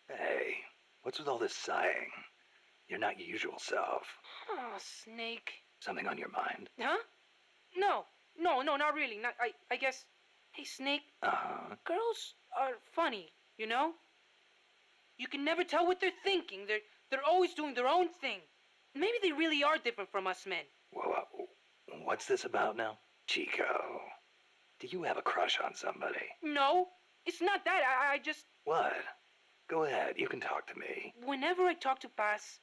Hey, what's with all this sighing? You're not your usual self. Oh, Snake. Something on your mind? Huh? No, not really. I guess... Hey, Snake. Girls are funny, you know? You can never tell what they're thinking. They're always doing their own thing. Maybe they really are different from us men. Whoa, what's this about now? Chico, do you have a crush on somebody? No, it's not that. I just... What? Go ahead, you can talk to me. Whenever I talk to Paz,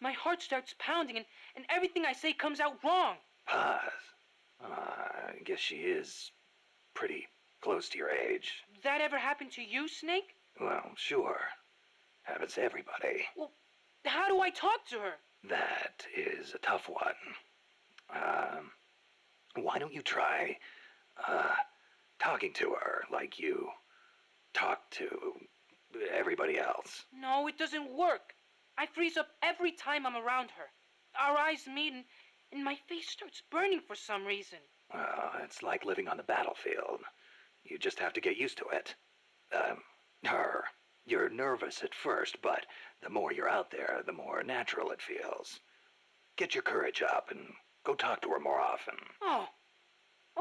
my heart starts pounding and everything I say comes out wrong. Paz? I guess she is pretty close to your age. That ever happened to you, Snake? Well, sure. Happens to everybody. Well, how do I talk to her? That is a tough one. Why don't you try, talking to her like you talk to everybody else? No, it doesn't work. I freeze up every time I'm around her. Our eyes meet and my face starts burning for some reason. Well, it's like living on the battlefield. You just have to get used to it. You're nervous at first, but the more you're out there, the more natural it feels. Get your courage up and go talk to her more often. Oh,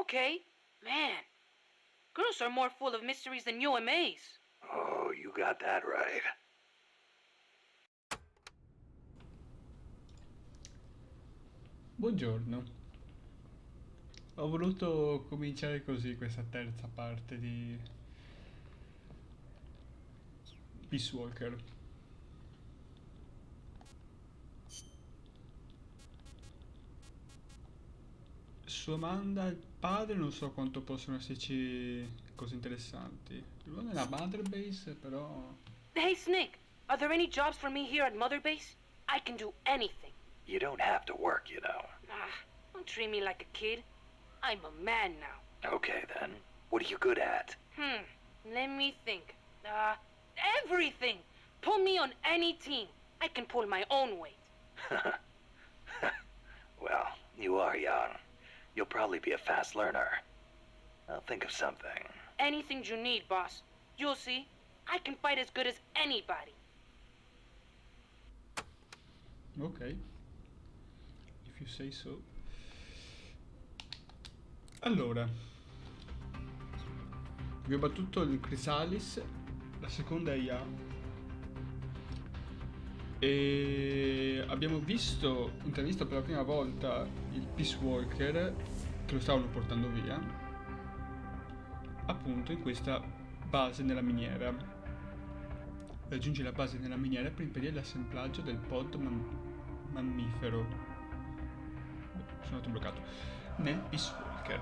okay. Man, girls are more full of mysteries than UMAs. Oh, you got that right. Buongiorno. Ho voluto cominciare così questa terza parte di Peace Walker. Su Amanda, il padre, non so quanto possono esserci cose interessanti. Lui nella Mother Base, però... Hey, Snake, are there any jobs for me here at Mother Base? I can do anything. You don't have to work, you know. Don't treat me like a kid. I'm a man now. Okay, then. What are you good at? Let me think. Everything! Pull me on any team. I can pull my own weight. Well, you are young. You'll probably be a fast learner. I'll think of something. Anything you need, boss. You'll see. I can fight as good as anybody. Ok. If you say so. Allora. Abbiamo battuto il Chrysalis, la seconda IA. E abbiamo intravisto per la prima volta il Peace Walker che lo stavano portando via, appunto in questa base nella miniera. Raggiunge la base nella miniera per impedire l'assemblaggio del pod mammifero. Sono andato bloccato nel Peace Walker.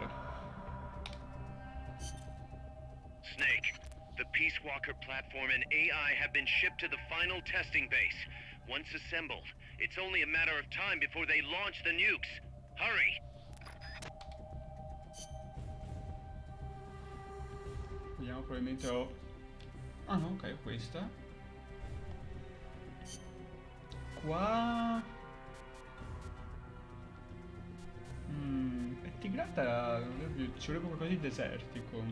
Snake, the Peace Walker platform and AI have been shipped to the final testing base. Once assembled, it's only a matter of time before they launch the nukes. Hurry! Vediamo, probabilmente ho... Ah no, ok, questa. Qua... è tigrata, ci vorrebbe qualcosa di desertico.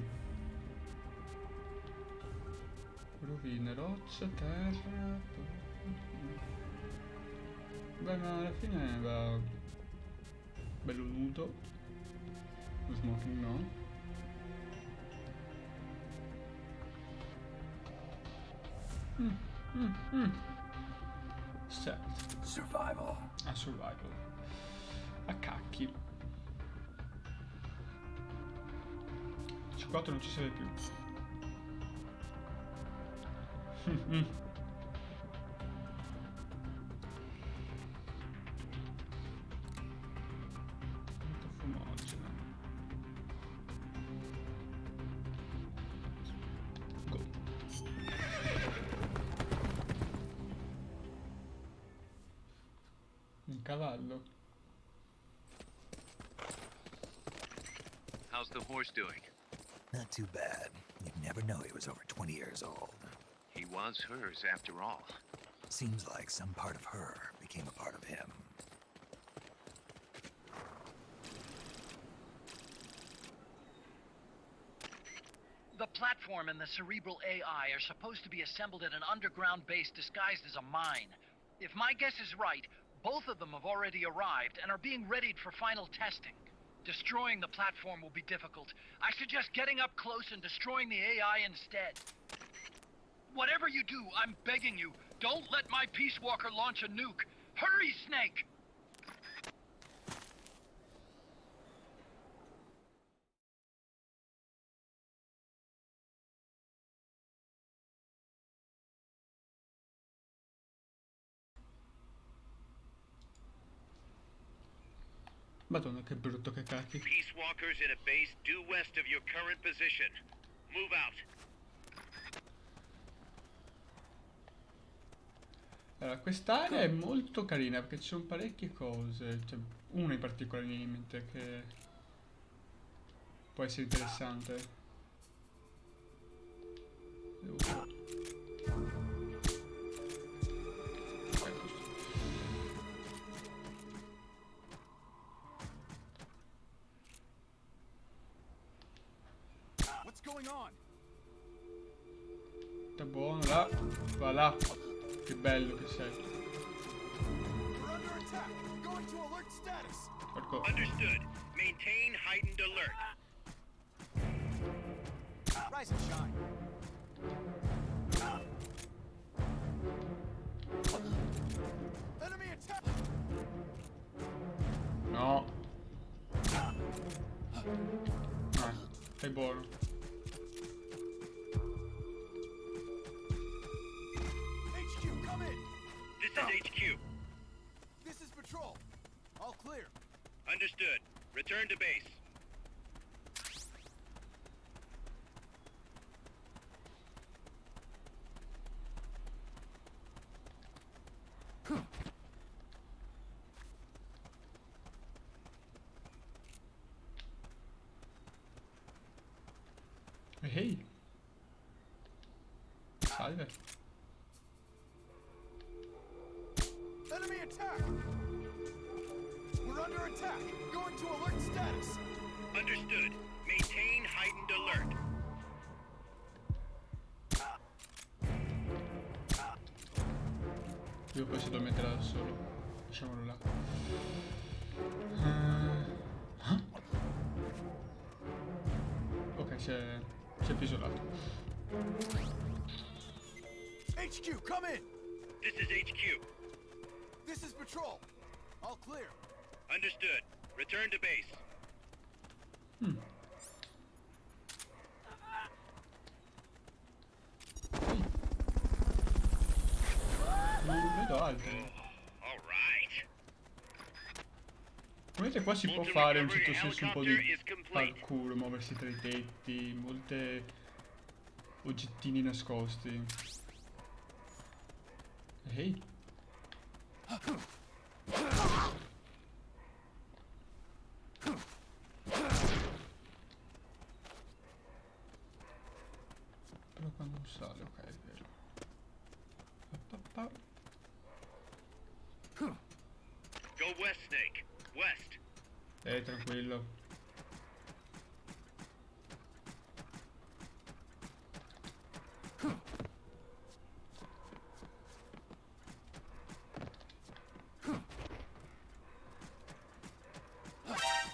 Rovine, roccia, terra... Beh, ma alla fine va... bello nudo. Lo smoking no. Stealth. Survival. Ah, survival. A cacchi. C4 non ci serve più. Fumogena. Go. Un cavallo. How's the horse doing? Not too bad. You'd never know he was over 20 years old. He was hers after all. Seems like some part of her became a part of him. The platform and the cerebral AI are supposed to be assembled at an underground base disguised as a mine. If my guess is right, both of them have already arrived and are being readied for final testing. Destroying the platform will be difficult. I suggest getting up close and destroying the AI instead. Whatever you do, I'm begging you, don't let my Peace Walker launch a nuke. Hurry, Snake! Madonna, che brutto, che cacchi. Peace Walkers in a base due west of your current position. Move out. Allora, quest'area è molto carina perché ci sono parecchie cose. Cioè, una in particolare mi viene in mente che può essere interessante. Devo... Sta buono là, va là. Che bello che sei. Porco. Understood. Maintain heightened alert. Rise and shine. Enemy attack. No. Stai buono. HQ, come in. This is HQ. This is patrol. All clear. Understood. Return to base. Ehi. Salve. Enemy attack. We're under attack. Going to alert status. Understood. Maintain heightened alert. Io poi si addormenterà da solo. Lasciamolo là. Ok, si è appisolato. HQ, come in. This is HQ. This is patrol. All clear. Understood. Return to base. Non vedo altri. All right. Vedete qua si può fare in un certo senso un po' di parkour, muoversi tra i tetti, molte oggettini nascosti. Ehi. Però quando non sale, ok, è vero. Go west, Snake. West. Tranquillo.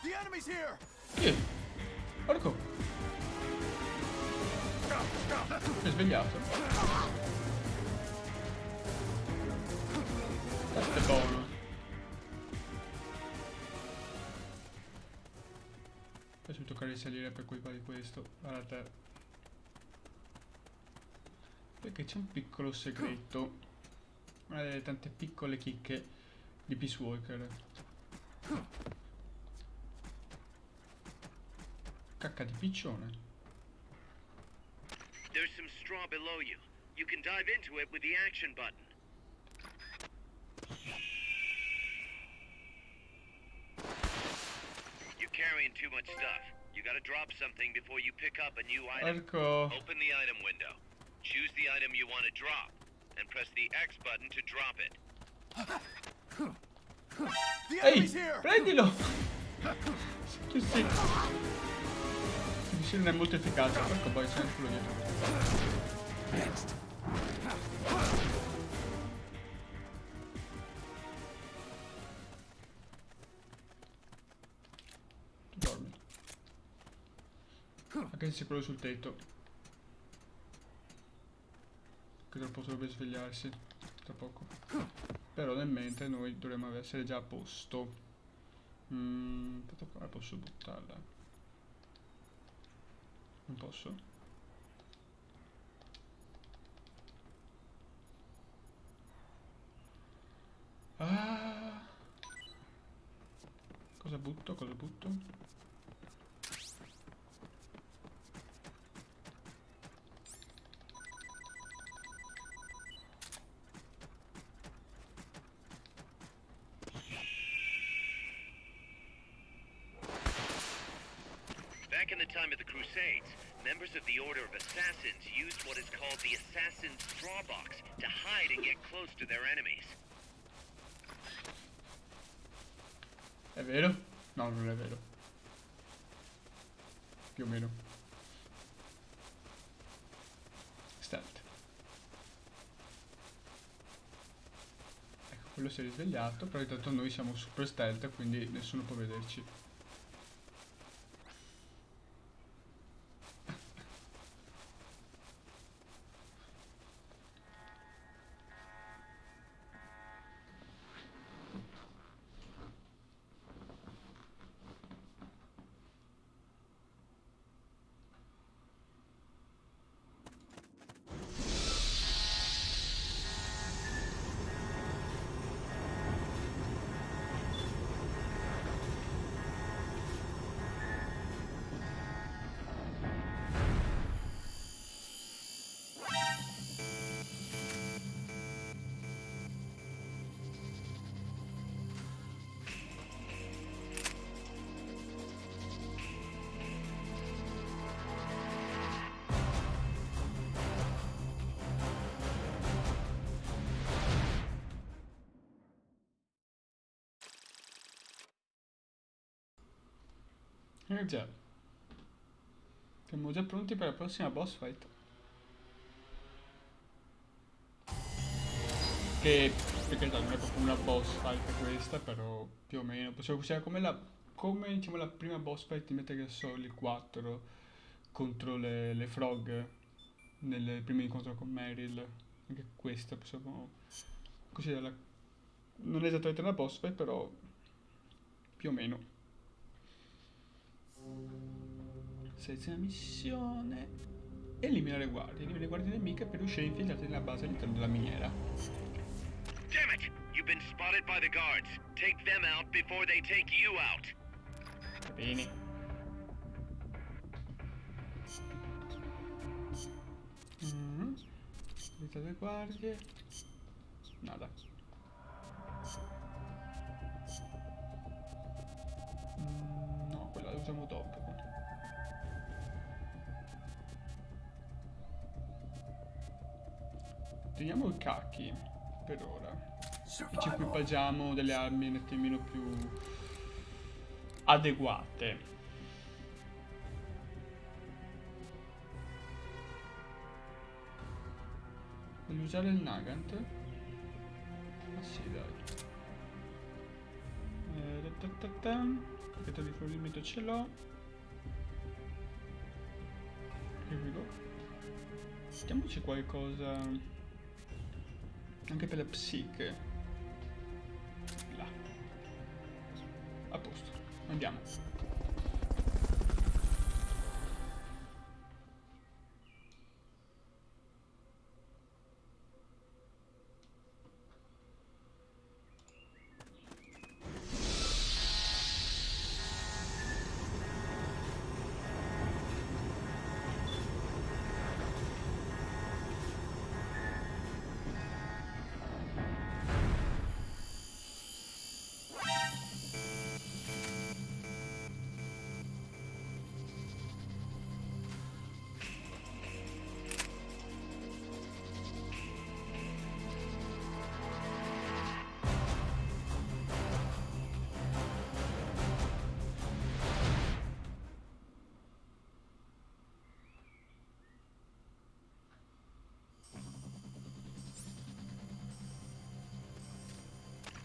The enemy's here. Porco. Si è svegliato. Questo è buono. Adesso mi tocca risalire per colpa di questo. Guarda te. Perché c'è un piccolo segreto. Una delle tante piccole chicche di Peace Walker. Cacca di piccione. There's some straw below you. You can dive into it with the action button. You're carrying too much stuff. You gotta drop something before you pick up a new item. Porco. Open the item window. Choose the item you want to drop, and press the X button to drop it. The Ehi, enemy's here. prendilo! Sì. sì, non è molto efficace, perché poi c'è quello dietro. Dormi. Anche se c'è quello sul tetto. Che tra poco dovrebbe svegliarsi. Tra poco. Però nel mentre noi dovremmo essere già a posto. Aspetta, come posso buttarla? Non posso? Ah! Cosa butto? Cosa butto? Back in the time of the Crusades, members of the Order of Assassins used what is called the Assassin's Straw Box to hide and get close to their enemies. È vero? No, non è vero. Più o meno. Stealth. Ecco, quello si è risvegliato, però intanto noi siamo super stealth, quindi nessuno può vederci. Già. Siamo già pronti per la prossima boss fight. Che perché non è proprio una boss fight questa, però più o meno. Possiamo considerare come diciamo la prima boss fight di Metal Gear Solid 4 contro le frog nel primo incontro con Meryl. Anche questa possiamo considerarla. Non è esattamente una boss fight, però più o meno. Seleziona missione. Elimina le guardie. Elimina le guardie nemiche per riuscire a infiltrarti nella base all'interno della miniera. Damn it! You've been spotted by the guards. Take them out before they take you out. Va bene. Vita le guardie. Nada. No, quella la usiamo dopo. Teniamo i cacchi per ora. E ci equipaggiamo delle armi un attimino più adeguate. Voglio usare il Nagant? Ah sì, dai. Pacchetto di fornimento ce l'ho. Here we go. Mettiamoci qualcosa anche per la psiche. Là. A posto. Andiamo.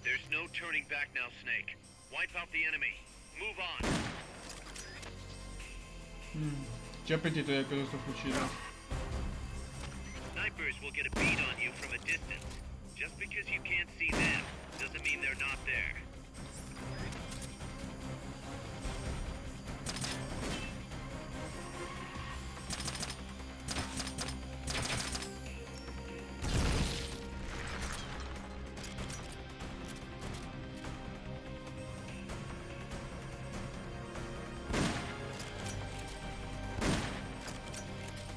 There's no turning back now, Snake. Wipe out the enemy. Move on. C'è appetito di questo fucile. Snipers will get a bead on you from a distance. Just because you can't see them doesn't mean they're not there.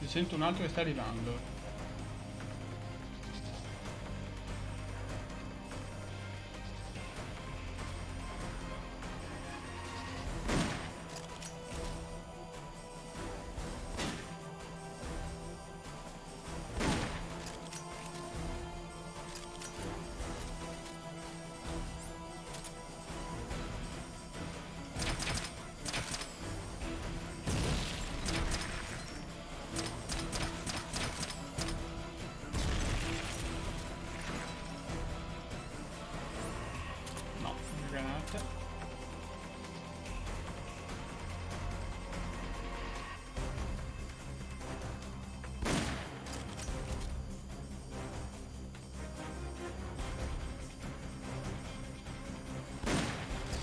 Ne sento un altro che sta arrivando. No, granate.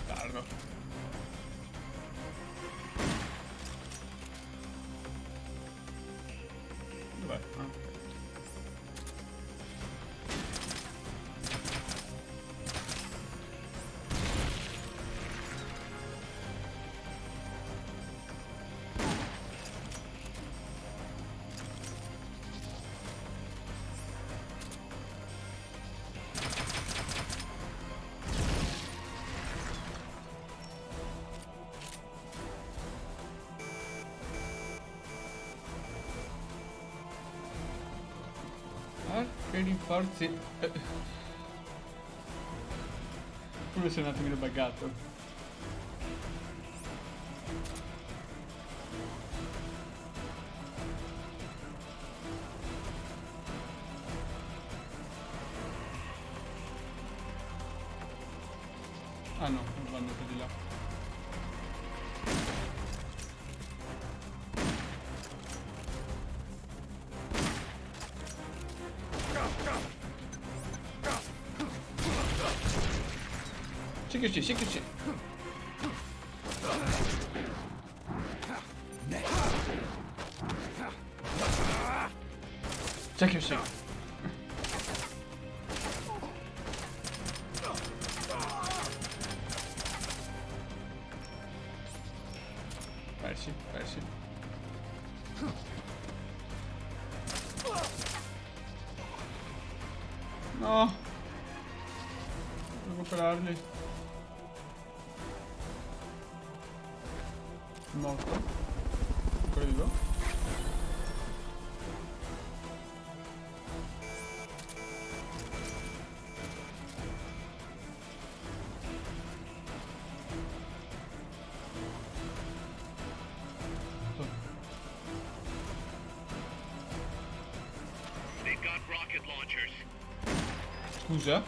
Stardo. Dov'è? Ah. Che rinforzi. Quello si è un attimino buggato. Ah no, non vanno più di là. Sì che sì, sì che sì. Sì che sì. Persi, persi. No! Devo recuperarli. Morto. Ancora vivo. They've got rocket launchers. Scusa?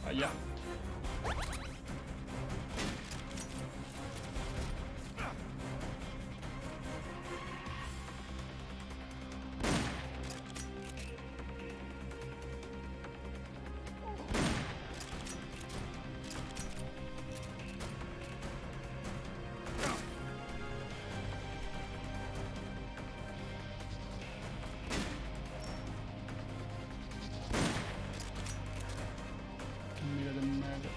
Aia. Non mi vede merda.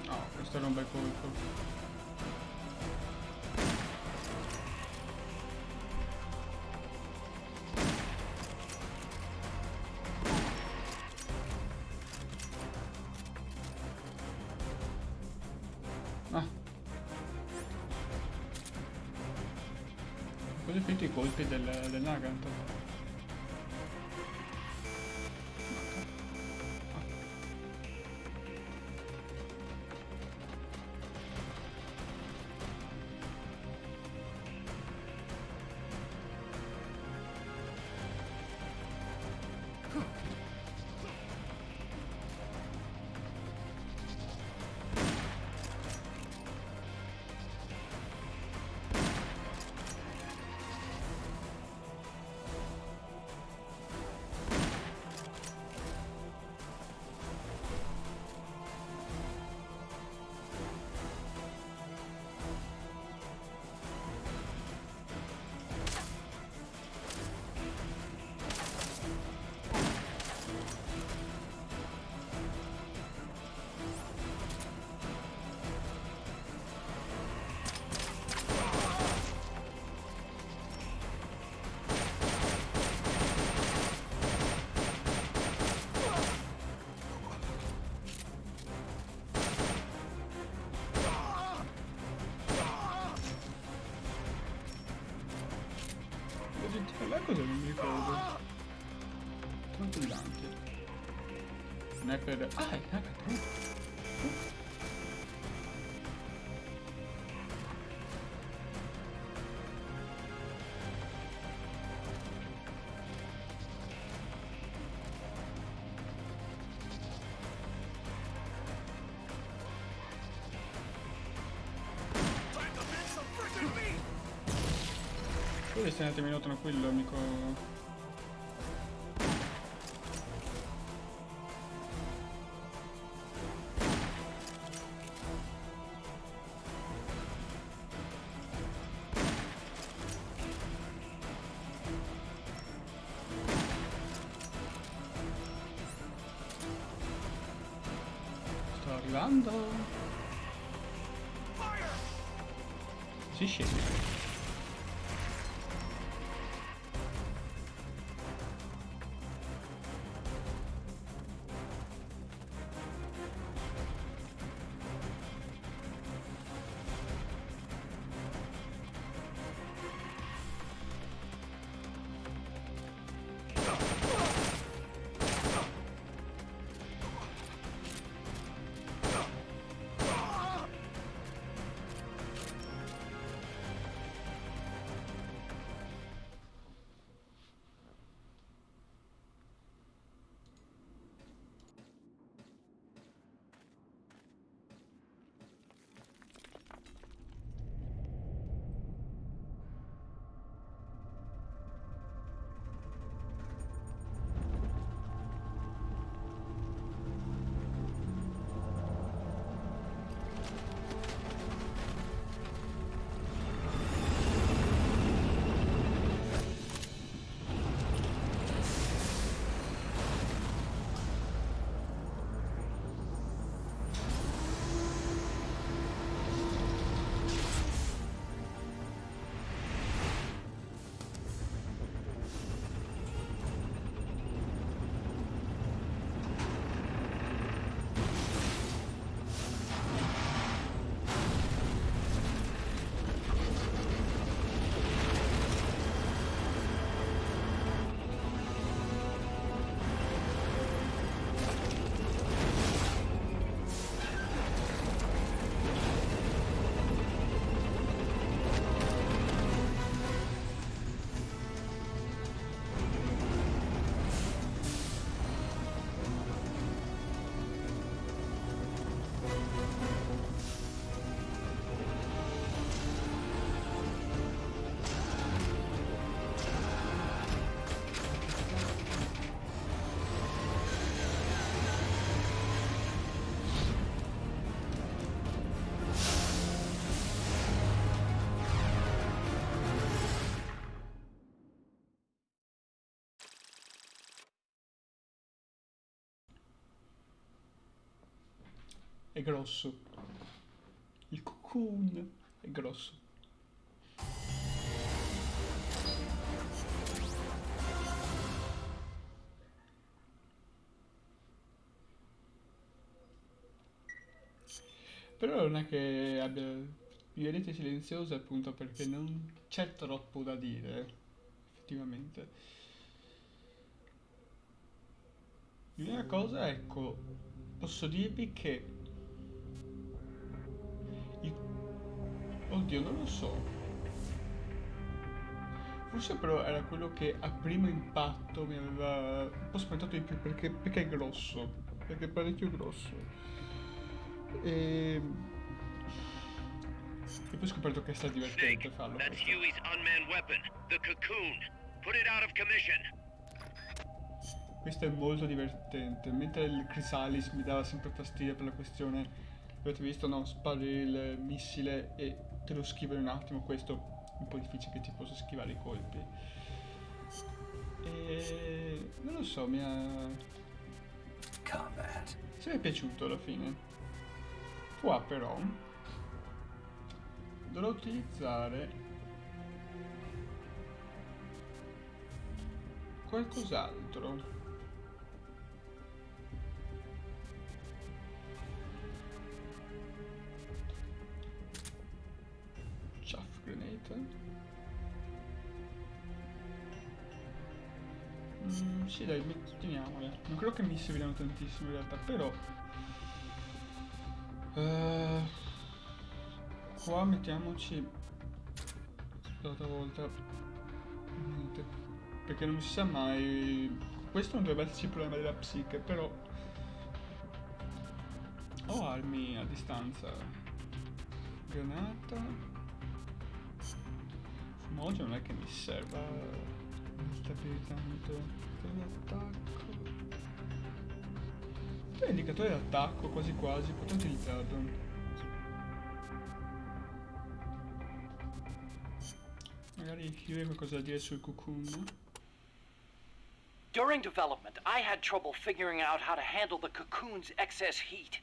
No, questo era un bel colpo. Cosa finito i colpi del Nagant? La cosa non mi ricordo. Tranquillante. Non è per... Ah, è Nagant. Poi stai un attimino tranquillo, amico. Sto arrivando. Si scende. È grosso. Il cocoon è grosso. Però non è che abbia vi vedete silenzioso appunto perché non c'è troppo da dire, effettivamente. L'unica cosa, ecco, posso dirvi che... Oddio, non lo so. Forse però era quello che a primo impatto mi aveva un po' spaventato di più perché è grosso, perché è parecchio grosso. E poi ho scoperto che è stato divertente Snake, farlo that's questo. Huey's unmanned weapon, the Cocoon. Put it out of commission. Questo è molto divertente, mentre il Chrysalis mi dava sempre fastidio per la questione, avete visto, no? Spari il missile e te lo schivo in un attimo, questo è un po' difficile che ti possa schivare i colpi. E non lo so, mi è piaciuto alla fine. Qua però dovrò utilizzare qualcos'altro. Chaff grenade. Sì dai, teniamole. Non credo che mi serviranno tantissimo in realtà, però qua mettiamoci l'altra volta niente, perché non si sa mai. Questo non dovrebbe esserci il problema della psiche, però ho armi a distanza. Granata. Fumogeno non è che mi serva molta più di tanto per l'attacco. Per indicatore d'attacco quasi quasi potrei utilizzarlo. Magari Huey qualcosa da dire sul Cocoon. During development, I had trouble figuring out how to handle the Cocoon's excess heat.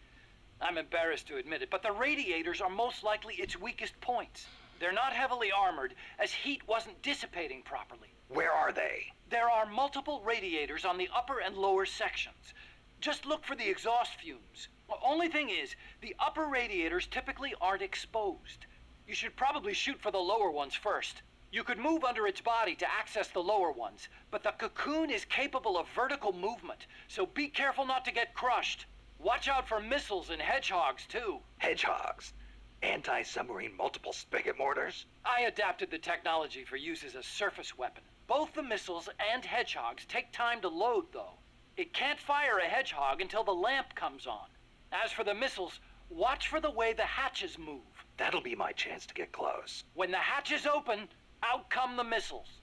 I'm embarrassed to admit it, but the radiators are most likely its weakest points. They're not heavily armored, as heat wasn't dissipating properly. Where are they? There are multiple radiators on the upper and lower sections. Just look for the exhaust fumes. Only thing is, the upper radiators typically aren't exposed. You should probably shoot for the lower ones first. You could move under its body to access the lower ones, but the Cocoon is capable of vertical movement, so be careful not to get crushed. Watch out for missiles and hedgehogs, too. Hedgehogs? Anti-submarine multiple spigot mortars? I adapted the technology for use as a surface weapon. Both the missiles and hedgehogs take time to load, though. It can't fire a hedgehog until the lamp comes on. As for the missiles, watch for the way the hatches move. That'll be my chance to get close. When the hatches open, out come the missiles.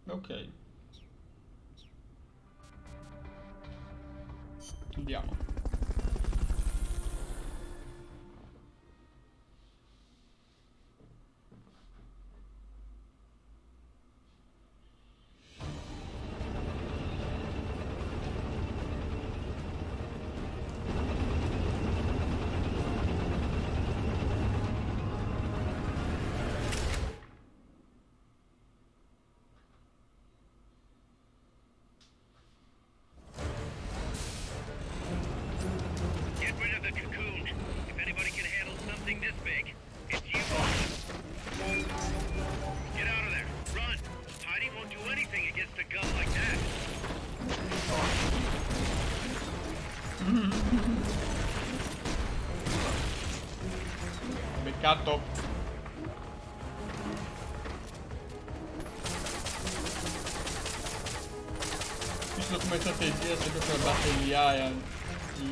Ok. Andiamo. Get rid of the Cocoon. If anybody can handle something this big, it's you. Get out of there. Run. Heidi won't do anything against a gun like that. Beccato. Visto come strategia sempre per batteria il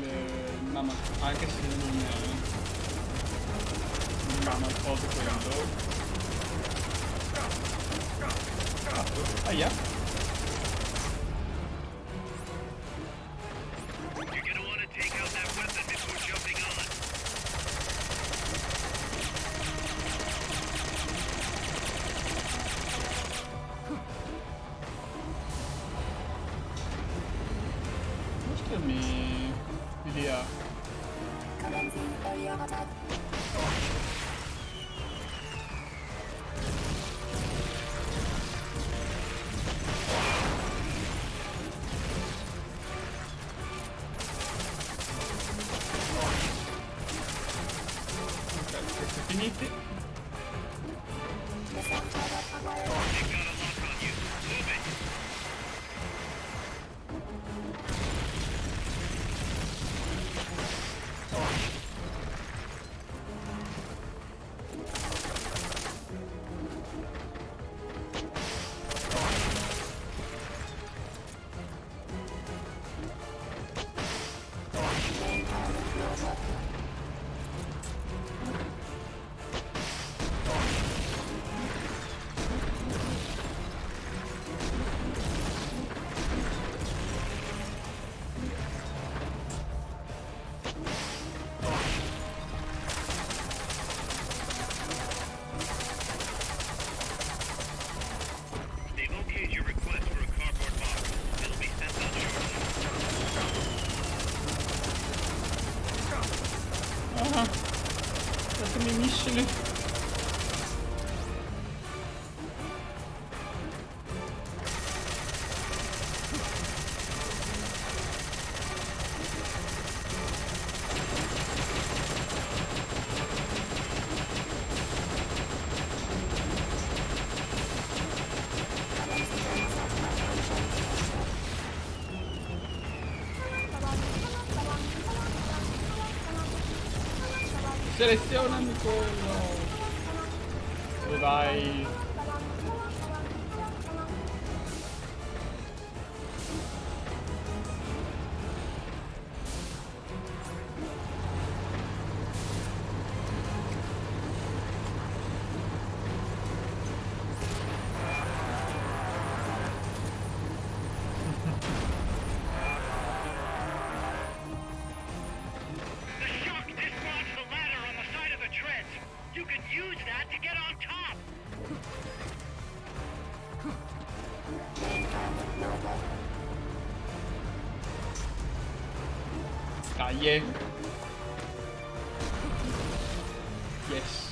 mamma, anche se non mamma il coso quello. Aia. You're gonna want to take out that weapon before jumping on. Mostrami l'idea. difficile. Selezionami quello. Dove vai? The shock dislodged the ladder on the side of the treads. You can use that to get on top. Dai. Yes.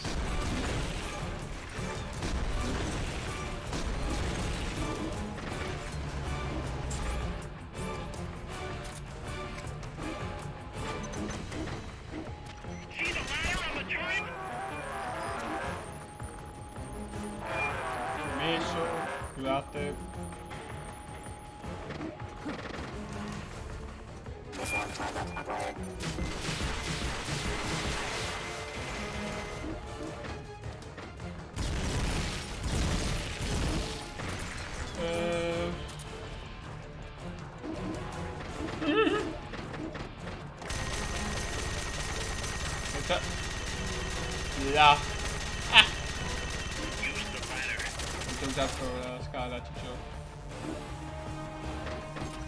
See the ladder on the turret? Messo. Scusate. Aspetta. Là. Use the ladder. Ho usato la scala, ciccio.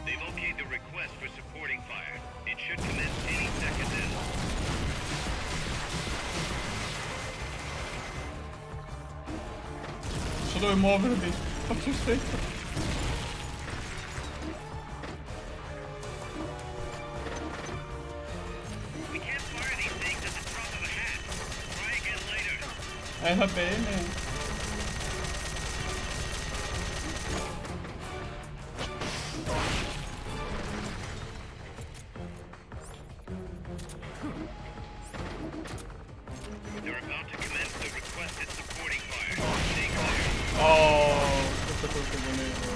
They've okayed the request for supporting fire. It should commence any second now. Non so dove muovermi. Faccio stretto. We can't fire these things at the drop of a hat. Try again later. Va bene. They're about to commence the requested supporting fire. Stay clear. Oh, questo è quello che volevo.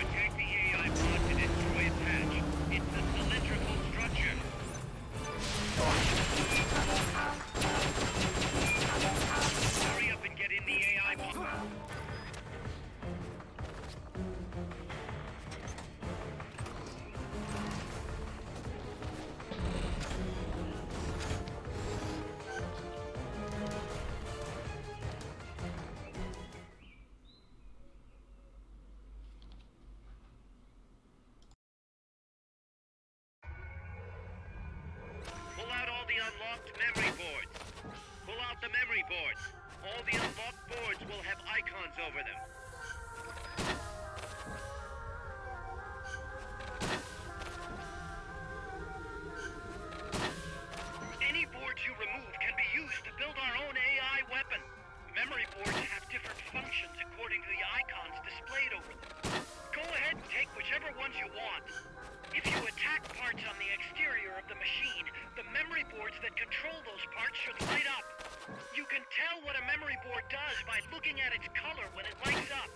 Attack the AI pod to destroy its hatch. It's the cylindrical structure. Hurry up and get in the AI pod. Pull out all the unlocked memory boards. Pull out the memory boards. All the unlocked boards will have icons over them. Any boards you remove can be used to build our own AI weapon. Memory boards have different functions according to the icons displayed over them. Go ahead and take whichever ones you want. If you attack parts on the exterior of the machine, the memory boards that control those parts should light up. You can tell what a memory board does by looking at its color when it lights up.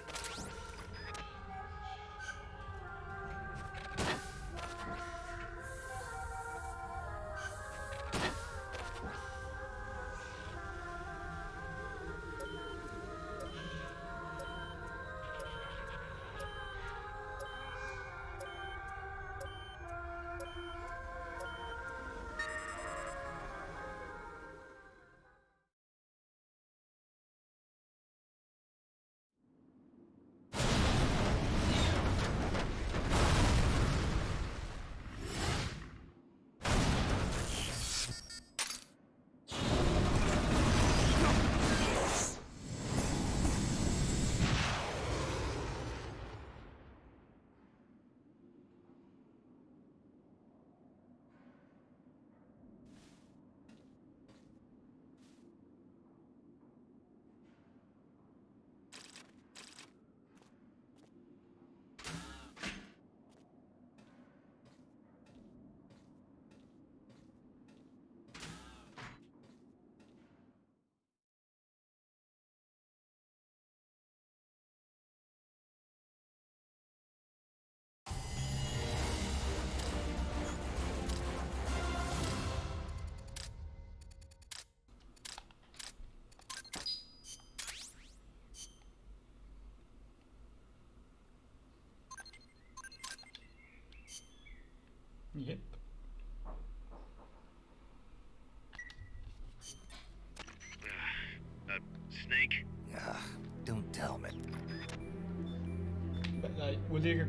dire che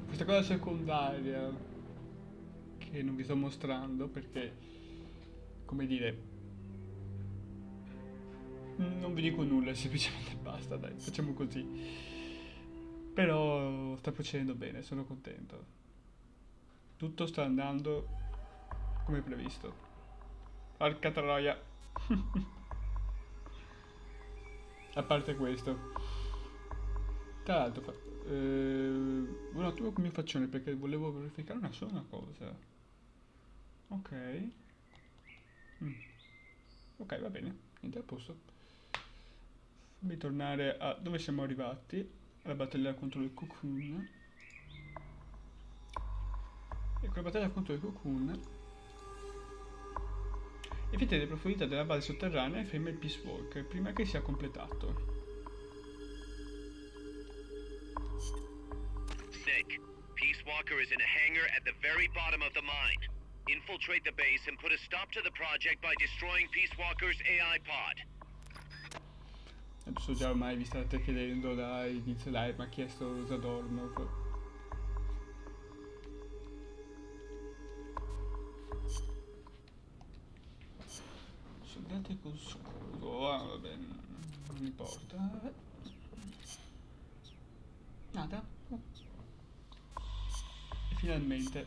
questa cosa secondaria che non vi sto mostrando perché, come dire, non vi dico nulla, semplicemente basta, dai, facciamo così. Però sta procedendo bene, sono contento. Tutto sta andando come previsto. Porca troia. A parte questo. Tra l'altro, un attimo come faccione perché volevo verificare una sola cosa. Ok. Mm. Ok, va bene. Niente, a posto. Fammi tornare a dove siamo arrivati. Alla battaglia contro il Cocoon. E con la battaglia contro il Cocoon evite le profondità della base sotterranea e ferma il Peace Walker prima che sia completato. Snake, Peace Walker is in a hangar at the very bottom of the mine. Infiltrate the base and put a stop to the project by destroying Peace Walker's AI pod. Adesso già ormai vi state chiedendo dall'inizio live, ma ha chiesto Zadornov. Soldati con scudo, vabbè, non importa. Nada. E finalmente.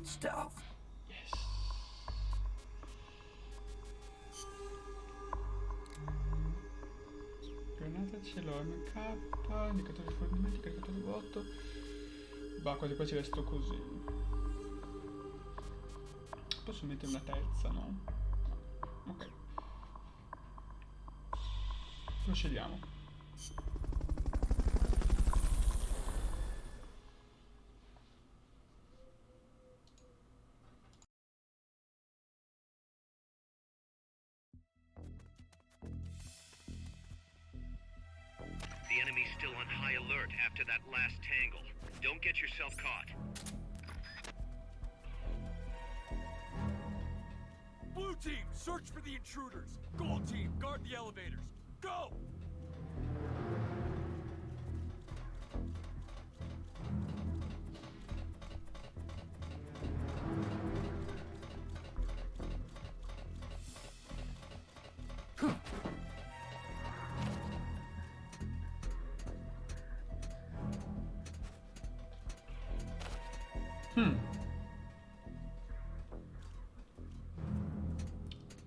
Stealth. Yes. Granata ce l'ho, MK, indicatore di fornimenti, caricatore vuoto. Bah, quasi quasi resto così. Posso mettere una terza, no? Ok. Procediamo. The enemy's still on high alert after that last tangle. Don't get yourself caught. Blue team, search for the intruders. Gold team, guard the elevators. Go!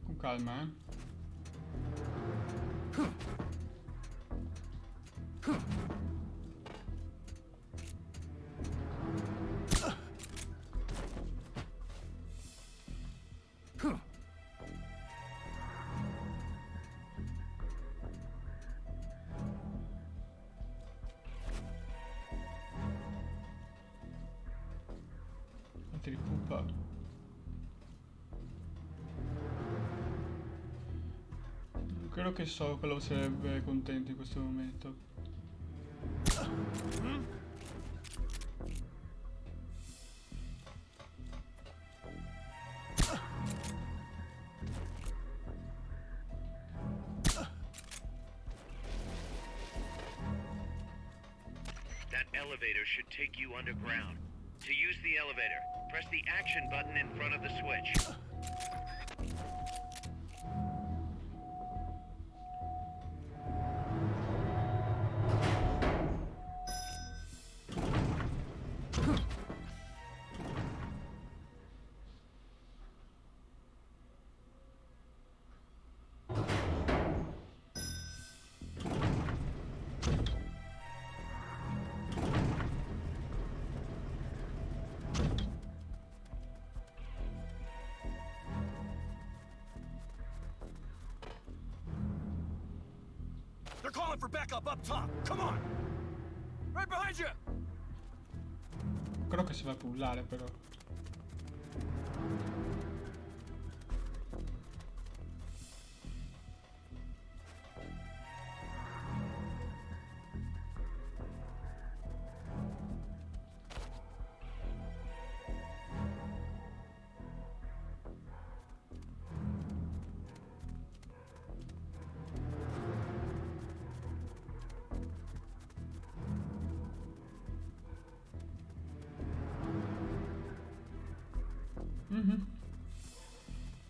Con calma, eh. Altri pupa. Credo che so quello sarebbe contento in questo momento. That elevator should take you underground. To use the elevator, press the action button in front of the switch. They're calling for backup up top. Come on! Right behind you! Credo che si va a pullare però.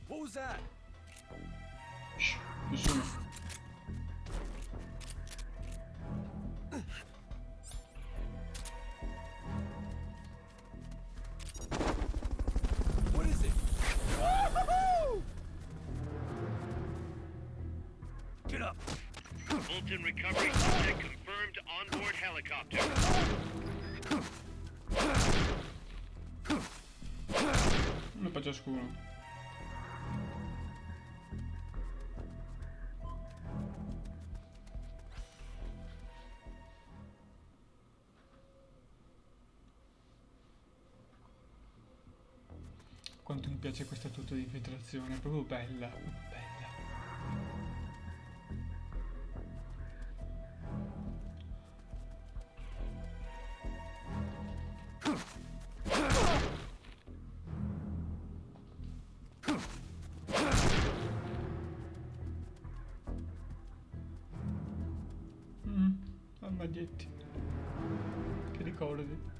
What was that? Shh, nessuno. What is it? Woo-hoo-hoo! Get up. Fulton recovery subject confirmed onboard helicopter. Uno per ciascuno. Quanto mi piace questa tuta di infiltrazione, è proprio bella, proprio bella. Maglietti. Che ricordi.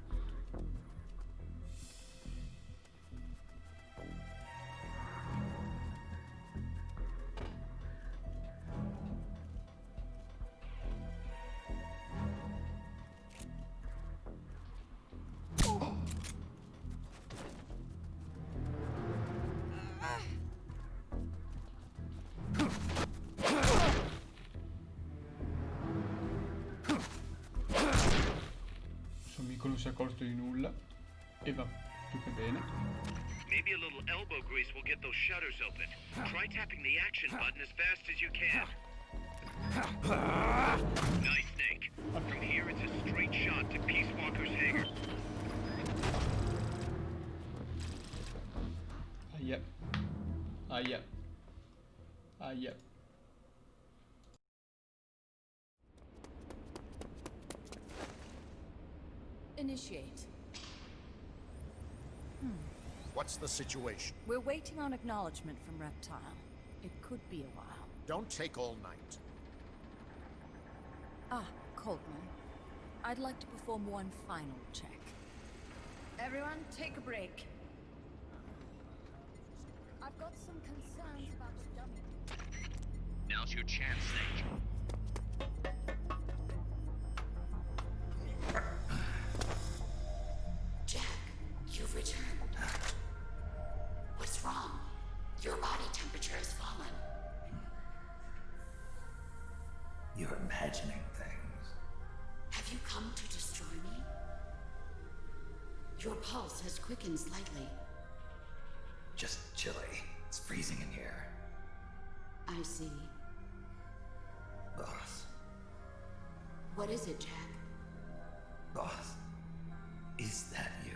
Non si è accorto di nulla e va più che bene. Maybe a little elbow grease will get those shutters open. Try tapping the action button as fast as you can. Nice, Snake. From here it's a straight shot to Peace Walker's hangar. Aia. Aia. Aia. Initiate. What's the situation? We're waiting on acknowledgement from Reptile. It could be a while. Don't take all night. Ah, Coltman. I'd like to perform one final check. Everyone, take a break. I've got some concerns about the dummy. Now's your chance, Snake. You've returned. What's wrong? Your body temperature has fallen. You're imagining things. Have you come to destroy me? Your pulse has quickened slightly. Just chilly. It's freezing in here. I see. Boss. What is it, Jack? Boss. Is that you?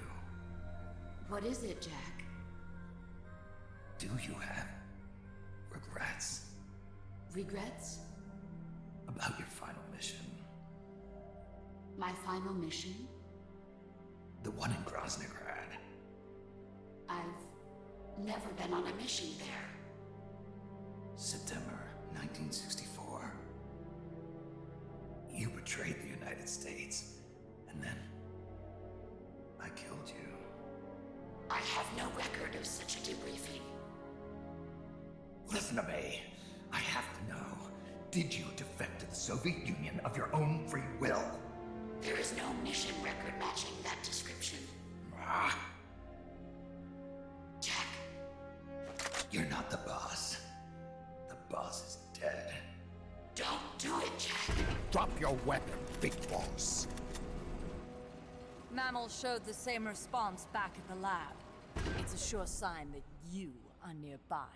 What is it, Jack? Do you have regrets? Regrets? About your final mission? My final mission? The one in Groznygrad. I've never been on a mission there. September 1964. You betrayed the United States, and then I killed you. I have no record of such a debriefing. Listen to me. I have to know. Did you defect to the Soviet Union of your own free will? There is no mission record matching that description. Ah. Jack. You're not the boss. The boss is dead. Don't do it, Jack. Drop your weapon, big boss. Mammal showed the same response back at the lab. It's a sure sign that you are nearby.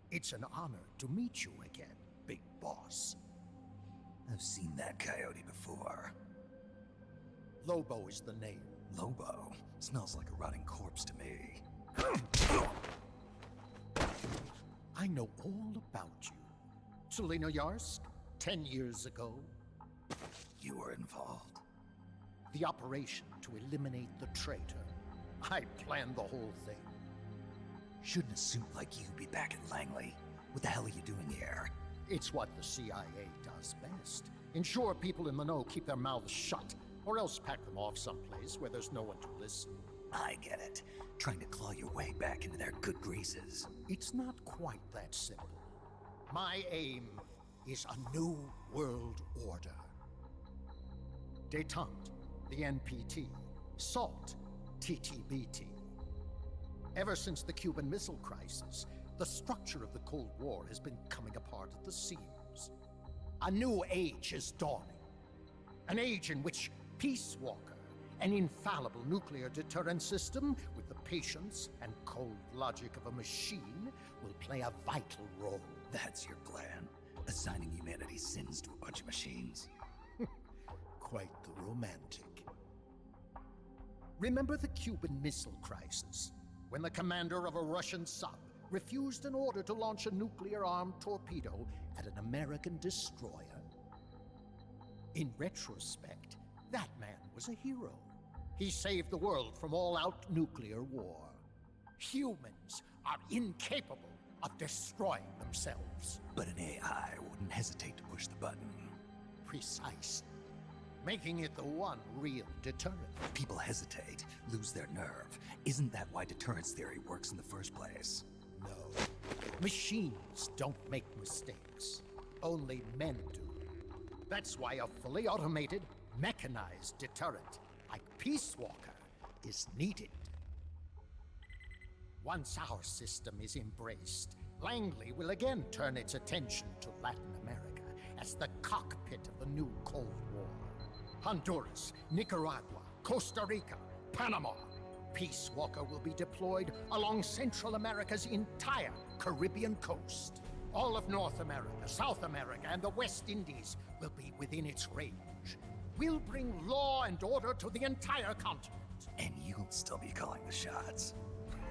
It's an honor to meet you again, big boss. I've seen that coyote before. Lobo is the name. Lobo? Smells like a rotting corpse to me. I know all about you. Selena Yarsk, 10 years ago. You were involved. The operation to eliminate the traitor. I planned the whole thing. Shouldn't a suit like you be back in Langley? What the hell are you doing here? It's what the CIA does best. Ensure people in the know keep their mouths shut, or else pack them off someplace where there's no one to listen. I get it. Trying to claw your way back into their good graces. It's not quite that simple. My aim is a new world order. Détente, the NPT. SALT, TTBT. Ever since the Cuban Missile Crisis, the structure of the Cold War has been coming apart at the seams. A new age is dawning. An age in which Peace Walker, an infallible nuclear deterrent system with the patience and cold logic of a machine, will play a vital role. That's your plan? Assigning humanity's sins to a bunch of machines? Quite the romantic. Remember the Cuban Missile Crisis, when the commander of a Russian sub refused an order to launch a nuclear-armed torpedo at an American destroyer? In retrospect, that man was a hero. He saved the world from all-out nuclear war. Humans are incapable of destroying themselves. But an AI wouldn't hesitate to push the button. Precisely. Making it the one real deterrent. People hesitate, lose their nerve. Isn't that why deterrence theory works in the first place? No. Machines don't make mistakes. Only men do. That's why a fully automated, mechanized deterrent like Peace Walker is needed. Once our system is embraced, Langley will again turn its attention to Latin America as the cockpit of the new Cold War. Honduras, Nicaragua, Costa Rica, Panama. Peace Walker will be deployed along Central America's entire Caribbean coast. All of North America, South America, and the West Indies will be within its range. We'll bring law and order to the entire continent. And you'll still be calling the shots.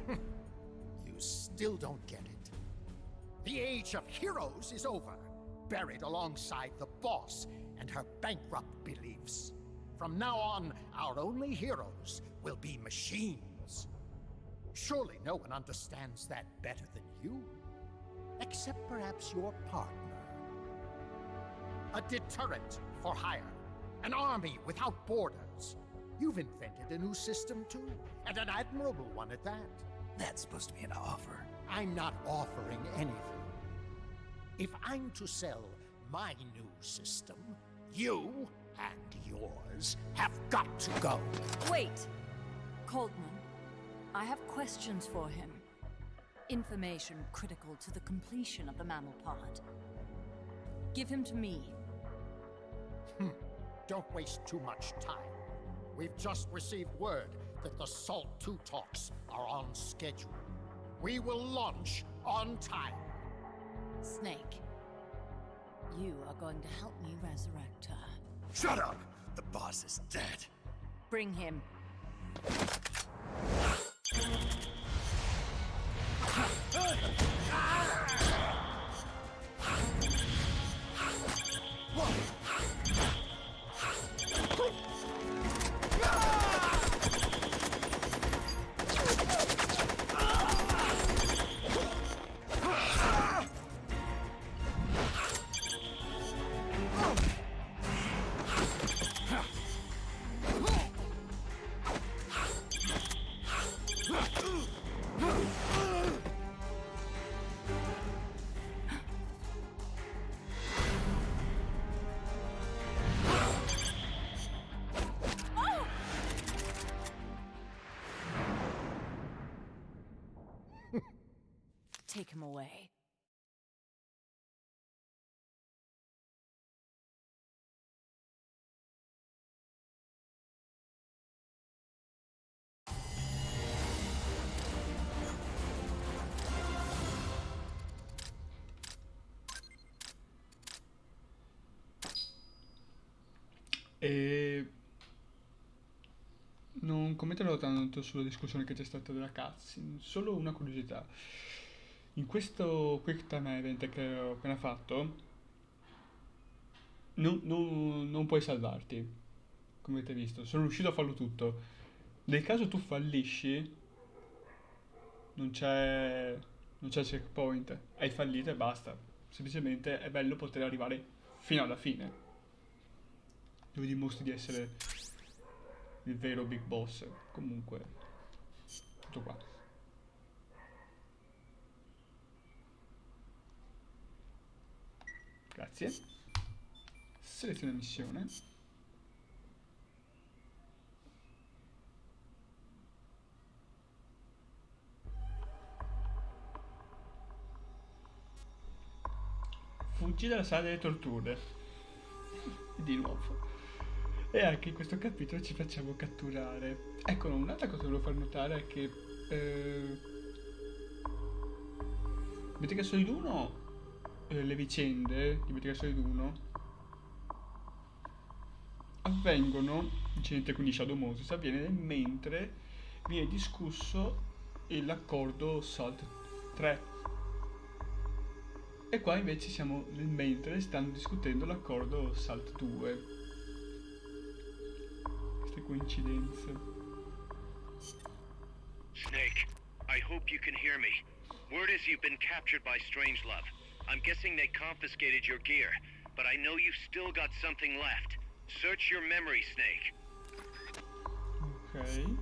You still don't get it. The age of heroes is over, buried alongside the boss and her bankrupt beliefs. From now on, our only heroes will be machines. Surely no one understands that better than you. Except perhaps your partner. A deterrent for hire. An army without borders. You've invented a new system too, and an admirable one at that. That's supposed to be an offer. I'm not offering anything. If I'm to sell my new system, you and yours have got to go. Wait! Coltman, I have questions for him. Information critical to the completion of the mammal pod. Give him to me. Don't waste too much time. We've just received word that the SALT 2 talks are on schedule. We will launch on time. Snake, you are going to help me resurrect her. Shut up! The boss is dead. Bring him. Take him away. E non commenterò tanto sulla discussione che c'è stata della cutscene, solo una curiosità. In questo quick time event che ho appena fatto, non puoi salvarti, come avete visto. Sono riuscito a farlo tutto. Nel caso tu fallisci, non c'è checkpoint. Hai fallito e basta. Semplicemente è bello poter arrivare fino alla fine, dove dimostri di essere il vero big boss. Comunque, tutto qua. Grazie. Seleziona missione. Fuggi dalla sala delle torture. Di nuovo. E anche in questo capitolo ci facciamo catturare. Ecco, un'altra cosa che volevo far notare è che Metal Gear Solid 1, le vicende di Metal Gear Solid 1 avvengono, incidente quindi Shadow Moses, avviene mentre viene discusso l'accordo SALT 3. E qua invece siamo nel mentre stanno discutendo l'accordo SALT 2. Queste coincidenze. Snake, I hope you can hear me. Word is you've been captured by Strangelove. I'm guessing they confiscated your gear, but I know you've still got something left. Search your memory, Snake. Ok.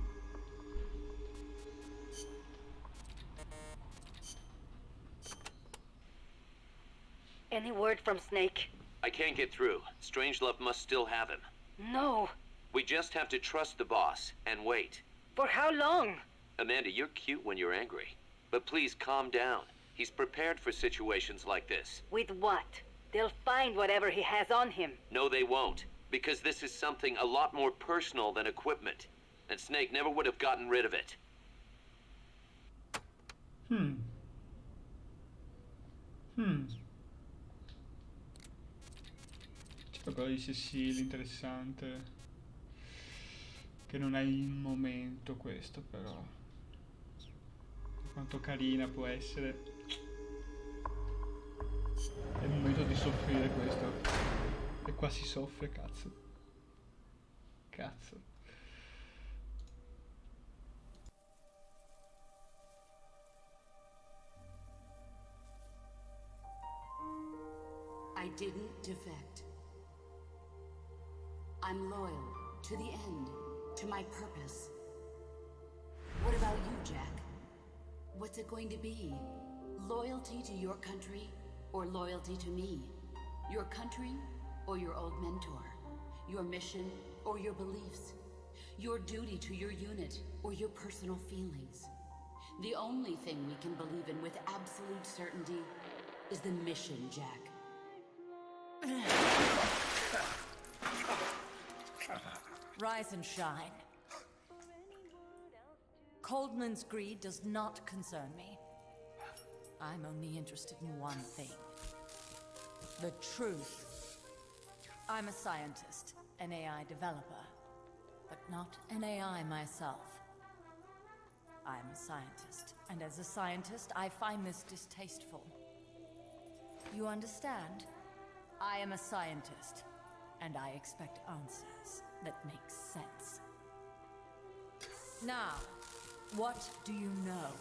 Any word from Snake? I can't get through. Strangelove must still have him. No. We just have to trust the boss and wait. For how long? Amanda, you're cute when you're angry. But please calm down. He's prepared for situations like this. With what? They'll find whatever he has on him. No, they won't. Because this is something a lot more personal than equipment. And Snake never would have gotten rid of it. C'è qualcosa di Cecile interessante che non è il momento questo, però quanto carina può essere. È il momento di soffrire questo. E qua si soffre, cazzo. Cazzo. I didn't defect. I'm loyal to the end, to my purpose. What about you, Jack? What's it going to be? Loyalty to your country or loyalty to me? Your country or your old mentor? Your mission or your beliefs? Your duty to your unit or your personal feelings? The only thing we can believe in with absolute certainty is the mission, Jack. Rise and shine. Coldman's greed does not concern me. I'm only interested in one thing. The truth. I'm a scientist, an AI developer, but not an AI myself. I'm a scientist, and as a scientist, I find this distasteful. You understand? I am a scientist, and I expect answers that make sense. Now, what do you know?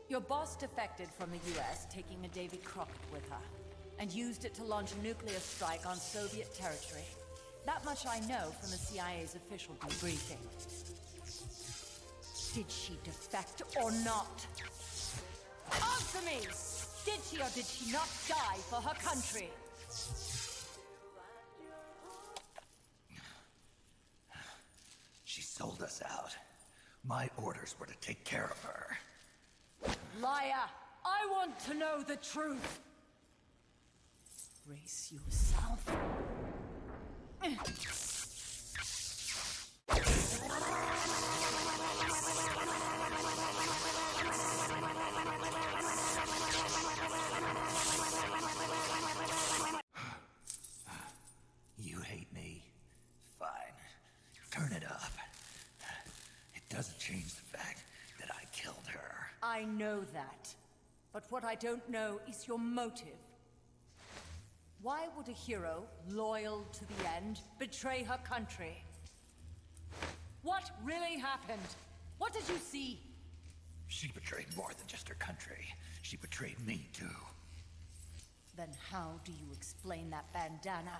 Your boss defected from the US, taking a Davy Crockett with her, and used it to launch a nuclear strike on Soviet territory. That much I know from the CIA's official debriefing. Did she defect or not? Answer me! Did she or did she not die for her country? She sold us out. My orders were to take care of her. Liar! I want to know the truth! Brace yourself. You hate me? Fine. Turn it up. It doesn't change the fact that I killed her. I know that. But what I don't know is your motive. Why would a hero, loyal to the end, betray her country? What really happened? What did you see? She betrayed more than just her country. She betrayed me, too. Then how do you explain that bandana?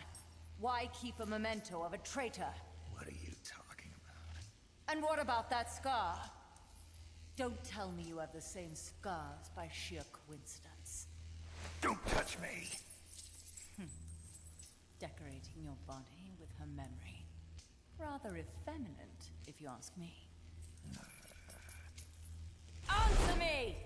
Why keep a memento of a traitor? What are you talking about? And what about that scar? Don't tell me you have the same scars by sheer coincidence. Don't touch me. Decorating your body with her memory. Rather effeminate, if you ask me. Answer me!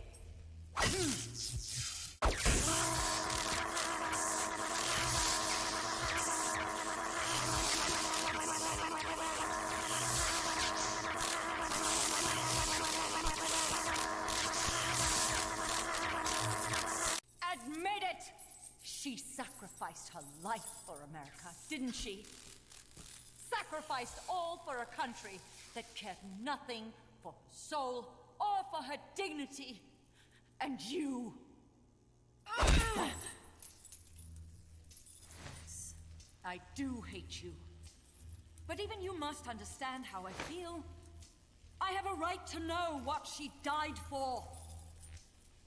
Admit it! She sacrificed her life for America, didn't she? Sacrificed all for a country that cared nothing for her soul or for her dignity. And you... Yes, I do hate you. But even you must understand how I feel. I have a right to know what she died for.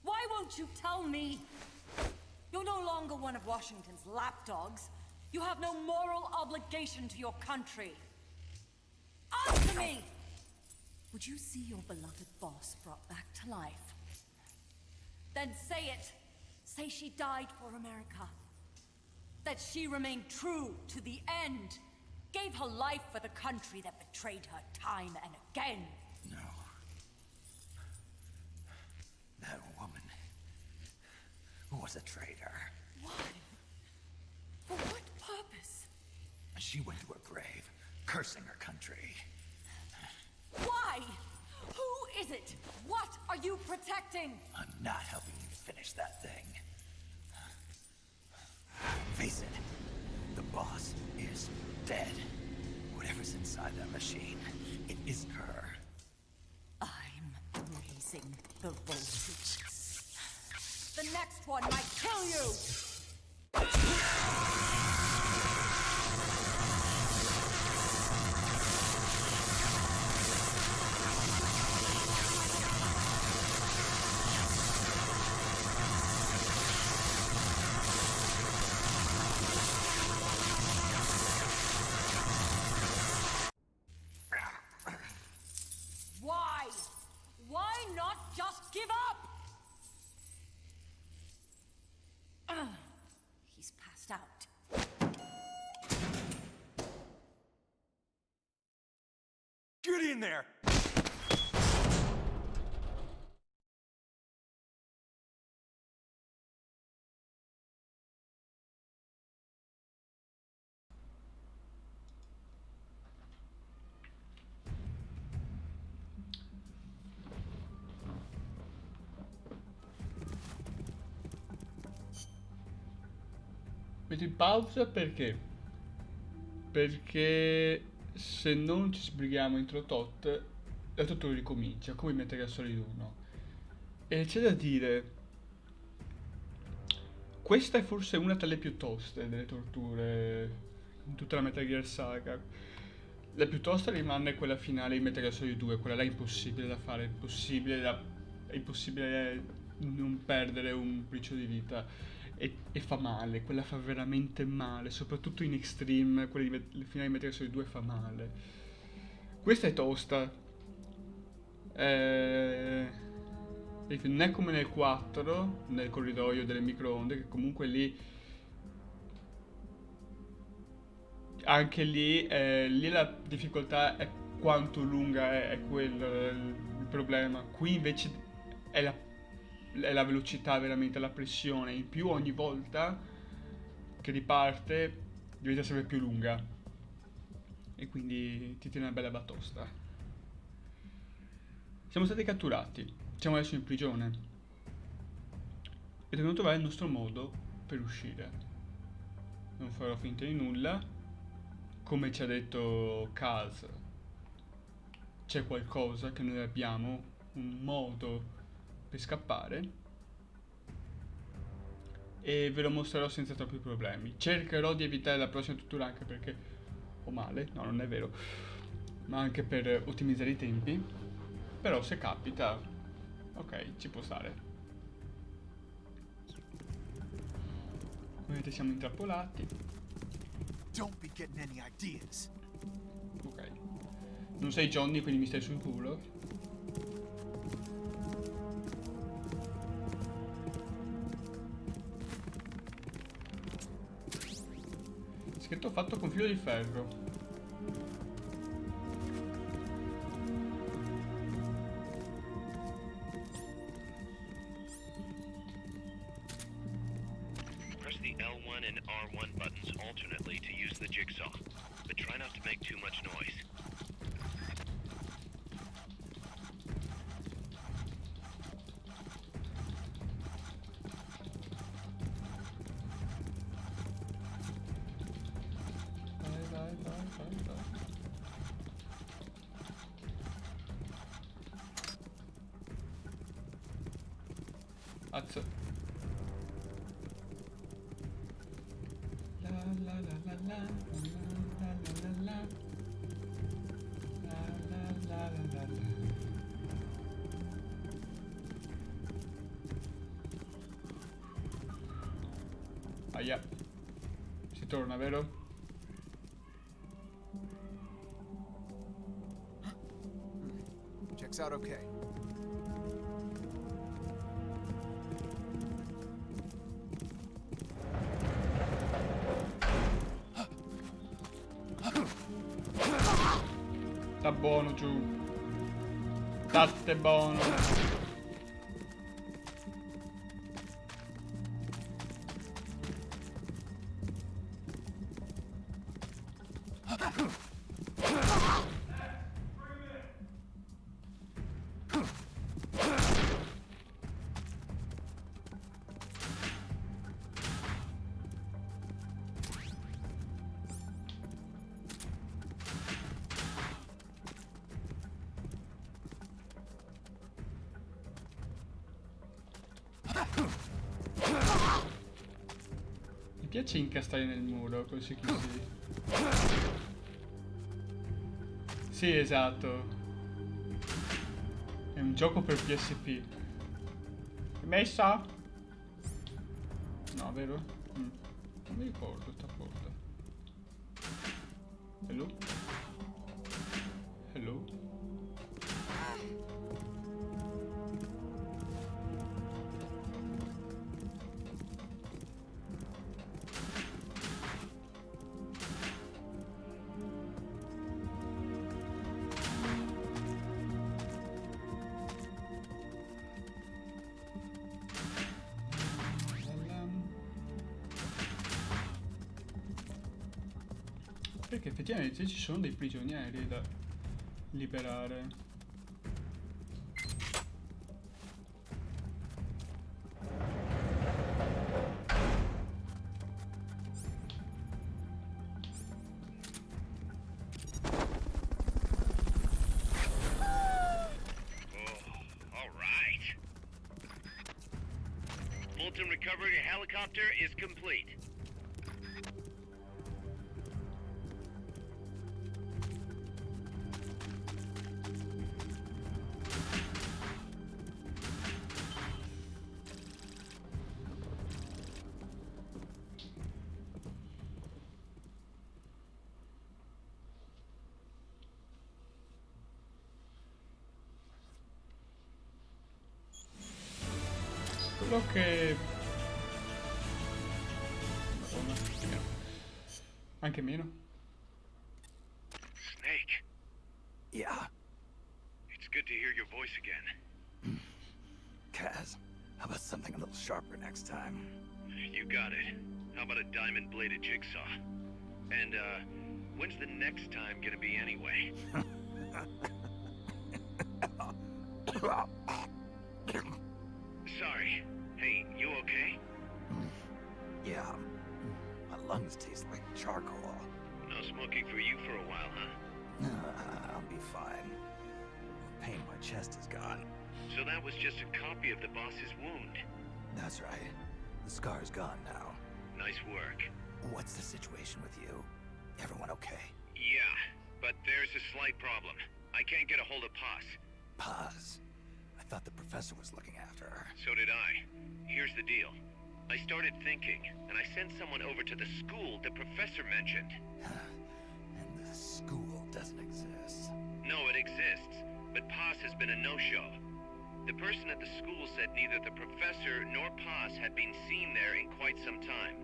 Why won't you tell me? You're no longer one of Washington's lapdogs. You have no moral obligation to your country. Answer me! Would you see your beloved boss brought back to life? Then say it. Say she died for America. That she remained true to the end. Gave her life for the country that betrayed her time and again. No. That woman was a traitor. Why? For what purpose? She went to her grave, cursing her country. Why? Who is it? What are you protecting? I'm not helping you finish that thing. Face it, the boss is dead. Whatever's inside that machine, it isn't her. I'm raising the voltage. The next one might kill you! Why? Why not just give up? He's passed out. Get in there! Metto in pausa perché? Perché se non ci sbrighiamo entro tot, la tortura ricomincia, come in Metal Gear Solid 1. E c'è da dire, questa è forse una tra le più toste delle torture in tutta la Metal Gear saga. La più tosta rimane quella finale in Metal Gear Solid 2, quella là è impossibile da fare, è impossibile non perdere un briciolo di vita. E fa male, quella fa veramente male, soprattutto in Extreme, quella di finale di Metal Gear Solid 2 fa male. Questa è tosta. Non è come nel 4, nel corridoio delle microonde, che comunque lì... Anche lì, lì la difficoltà è quanto lunga è quello il problema. Qui invece è la velocità, veramente, la pressione. In più ogni volta che riparte diventa sempre più lunga. E quindi ti tiene una bella batosta. Siamo stati catturati. Siamo adesso in prigione. E dobbiamo trovare il nostro modo per uscire. Non farò finta di nulla. Come ci ha detto Kaz, c'è qualcosa che noi abbiamo, un modo per scappare, e ve lo mostrerò senza troppi problemi. Cercherò di evitare la prossima tortura anche perché ho male, no, non è vero, ma anche per ottimizzare i tempi. Però se capita, ok, ci può stare. Come vedete siamo intrappolati. Don't be getting any ideas. Ok. Non sei Johnny, quindi mi stai sul culo. Scritto fatto con filo di ferro. Press the L1 and R1 buttons alternately to use the jigsaw, but try not to make too much noise. Vai. Azzo. La la la la la la la la la la la la. Aia. Si torna, vero? Checks out okay. Sta buono giù. State buono. Mi piace incastrare nel muro, così così. Sì, esatto. È un gioco per PSP. Messa? No, vero? Non mi ricordo sta porta. Hello? Hello? Perché effettivamente ci sono dei prigionieri da liberare. Fulton recovery helicopter is complete. Quello che... Madonna, meno. Anche meno. Snake, Yeah, it's good to hear your voice again. Kaz, how about something a little sharper next time? You got it. How about a diamond-bladed jigsaw? And, when's the next time gonna be anyway? Sorry. Hey, you okay? Yeah, my lungs taste like charcoal. No smoking for you for a while, huh? I'll be fine. The pain in my chest is gone. So that was just a copy of the boss's wound. That's right. The scar's gone now. Nice work. What's the situation with you? Everyone okay? Yeah, but there's a slight problem. I can't get a hold of Paz. Paz. I thought the professor was looking after her. So did I. Here's the deal. I started thinking, and I sent someone over to the school the professor mentioned. And the school doesn't exist. No, it exists, but Paz has been a no-show. The person at the school said neither the professor nor Paz had been seen there in quite some time.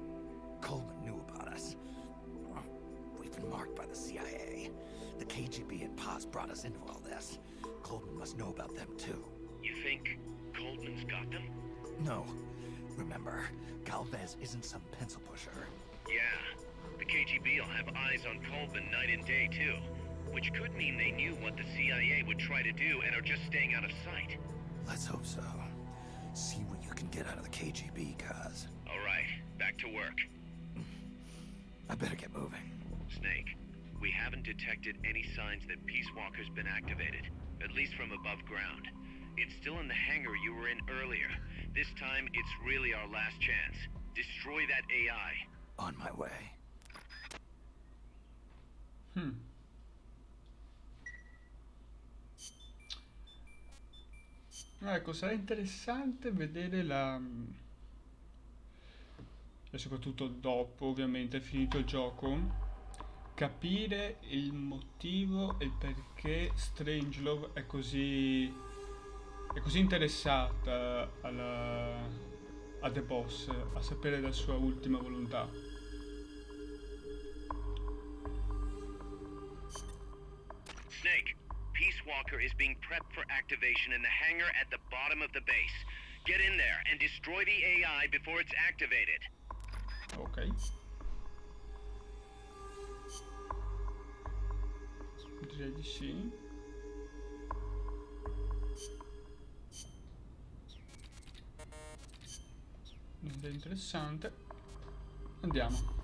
Coleman knew about us. We've been marked by the CIA. The KGB and Paz brought us into all this. Coleman must know about them too. You think Coleman's got them? No. Remember, Galvez isn't some pencil pusher. Yeah. The KGB will have eyes on Coleman night and day too. Which could mean they knew what the CIA would try to do and are just staying out of sight. Let's hope so. See what you can get out of the KGB, Kaz. All right, back to work. I better get moving. Snake, we haven't detected any signs that Peace Walker's been activated, at least from above ground. It's still in the hangar you were in earlier. This time, it's really our last chance. Destroy that AI. On my way. Ecco, sarà interessante vedere e soprattutto dopo, ovviamente, finito il gioco, capire il motivo e il perché Strangelove è così interessata a The Boss, a sapere la sua ultima volontà. Snake, Peace Walker is being prepped for activation in the hangar at the bottom of the base. Get in there and destroy the AI before it's activated. Ok. Direi di sì. Niente di interessante. Andiamo.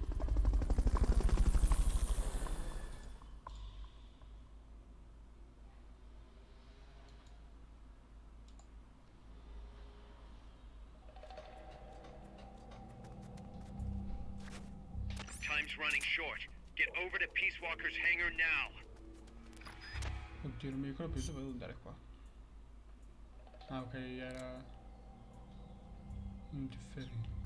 Time's running short. Get over to Peace Walker's hangar now. Oddio, non mi ricordo più dove devo andare qua. Ah, ok, era indifferente.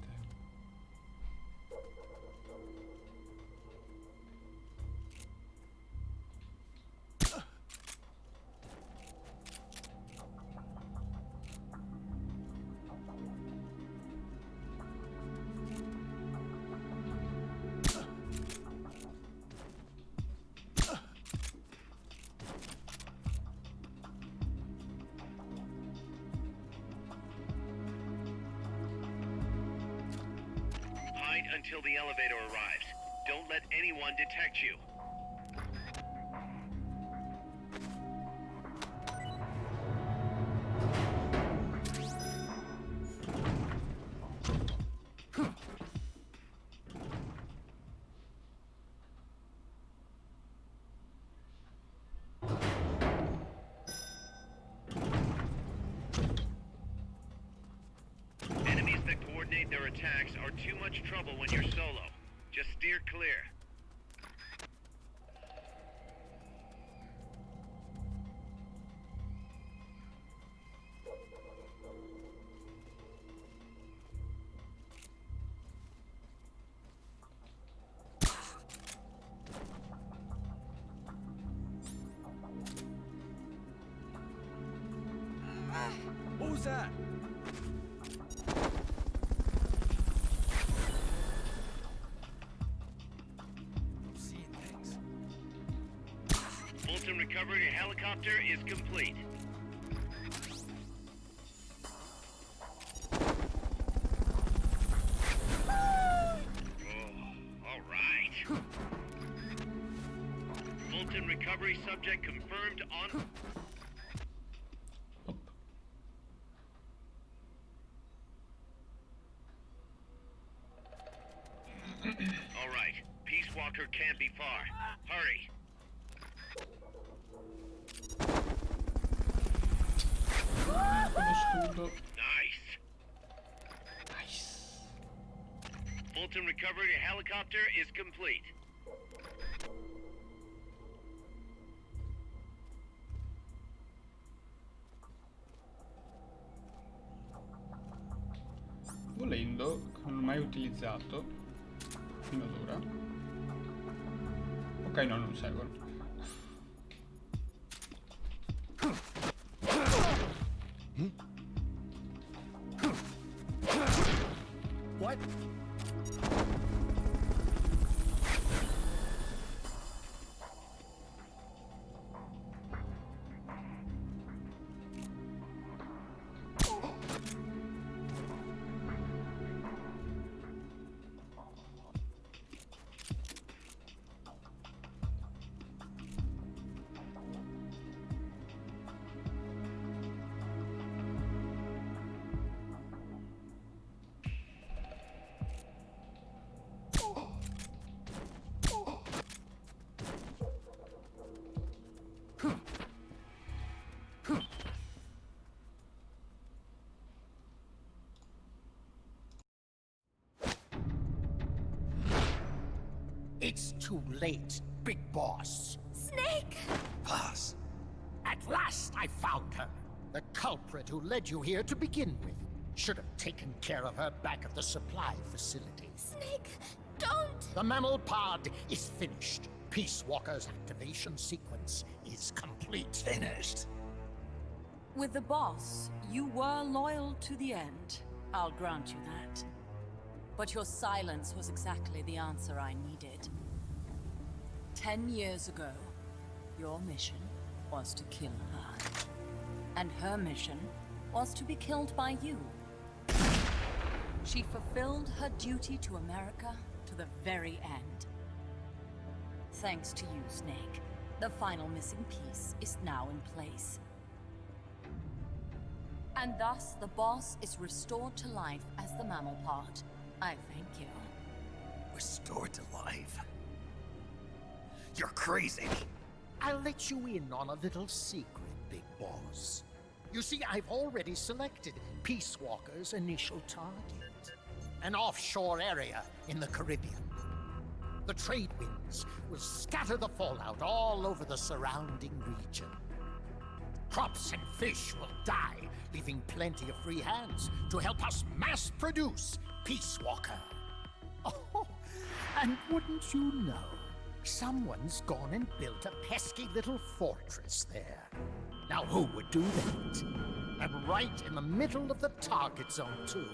Until the elevator arrives. Don't let anyone detect you. Enemies that coordinate their attacks are too much trouble when you're solo. Just steer clear. What was that? I'm seeing things. Fulton recovery helicopter is complete. All right. Fulton recovery subject confirmed on... All right. Peace Walker can't be far. Hurry. Con lo scudo. Nice. Nice. Fulton recovery helicopter is complete. Volendo, che non ho mai utilizzato fino ad ora. Ok, no, non servono. What? It's too late, Big Boss. Snake! Boss. At last I found her. The culprit who led you here to begin with. Should have taken care of her back at the supply facility. Snake, don't! The mammal pod is finished. Peace Walker's activation sequence is complete. Finished. With the boss, you were loyal to the end. I'll grant you that. But your silence was exactly the answer I needed. 10 years ago, your mission was to kill her. And her mission was to be killed by you. She fulfilled her duty to America to the very end. Thanks to you, Snake, the final missing piece is now in place. And thus, the boss is restored to life as the mammal part. I thank you. Restored to life? You're crazy. I'll let you in on a little secret, Big Boss. You see, I've already selected Peace Walker's initial target. An offshore area in the Caribbean. The trade winds will scatter the fallout all over the surrounding region. Crops and fish will die, leaving plenty of free hands to help us mass produce Peace Walker. Oh, and wouldn't you know, someone's gone and built a pesky little fortress there. Now who would do that? And right in the middle of the target zone, too.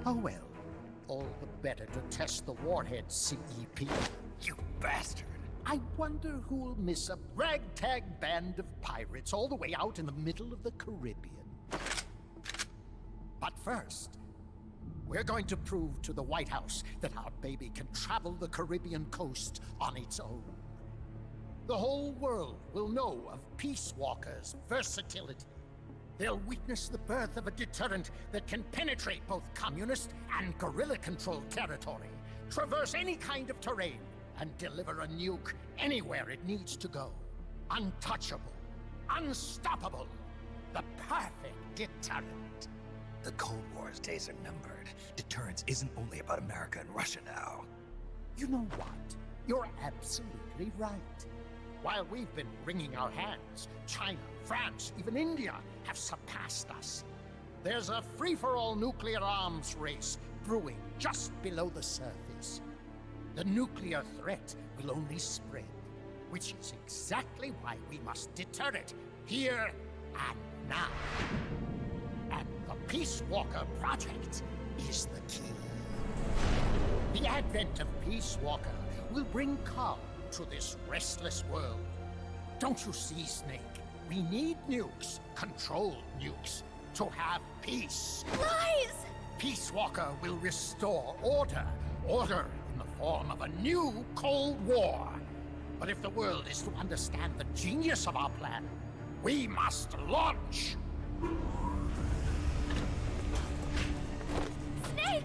Oh well, all the better to test the warhead, CEP. You bastard. I wonder who'll miss a ragtag band of pirates all the way out in the middle of the Caribbean. But first, we're going to prove to the White House that our baby can travel the Caribbean coast on its own. The whole world will know of Peace Walker's versatility. They'll witness the birth of a deterrent that can penetrate both communist and guerrilla-controlled territory, traverse any kind of terrain, and deliver a nuke anywhere it needs to go. Untouchable, unstoppable, the perfect deterrent. The Cold War's days are numbered. Deterrence isn't only about America and Russia now. You know what? You're absolutely right. While we've been wringing our hands, China, France, even India have surpassed us. There's a free-for-all nuclear arms race brewing just below the surface. The nuclear threat will only spread, which is exactly why we must deter it, here and now. And the Peace Walker project is the key. The advent of Peace Walker will bring calm to this restless world. Don't you see, Snake? We need nukes, controlled nukes, to have peace. Lies! Peace Walker will restore order. Order in the form of a new Cold War. But if the world is to understand the genius of our plan, we must launch! Snake!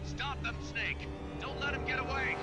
Stop them, Snake! Don't let him get away!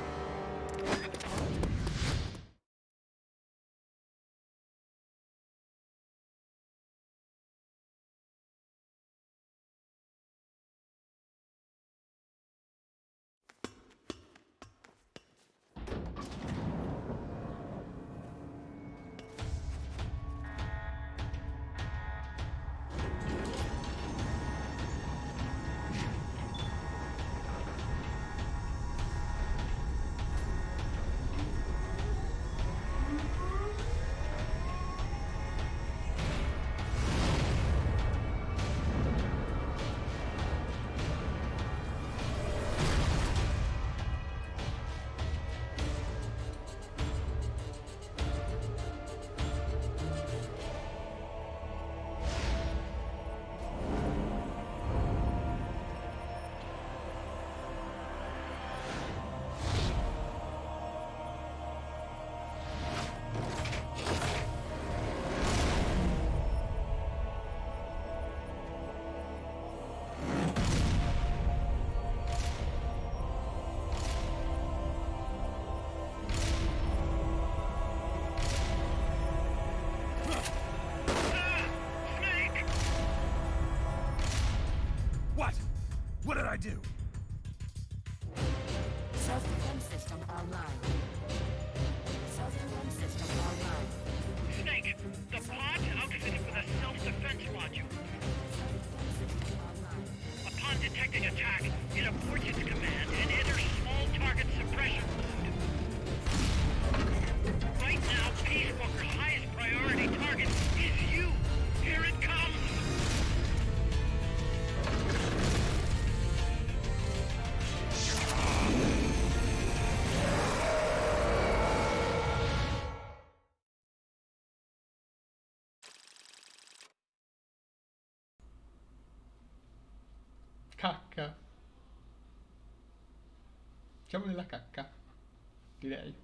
What? What did I do? Self-defense system online. Self-defense system online. Snake, the pod outfitted with a self-defense module. Upon detecting attack, it aborts its command and enters small target suppression mode. Right now, Peace Walker's highest priority target is you. Here it comes! Cacca. Siamo nella cacca, direi.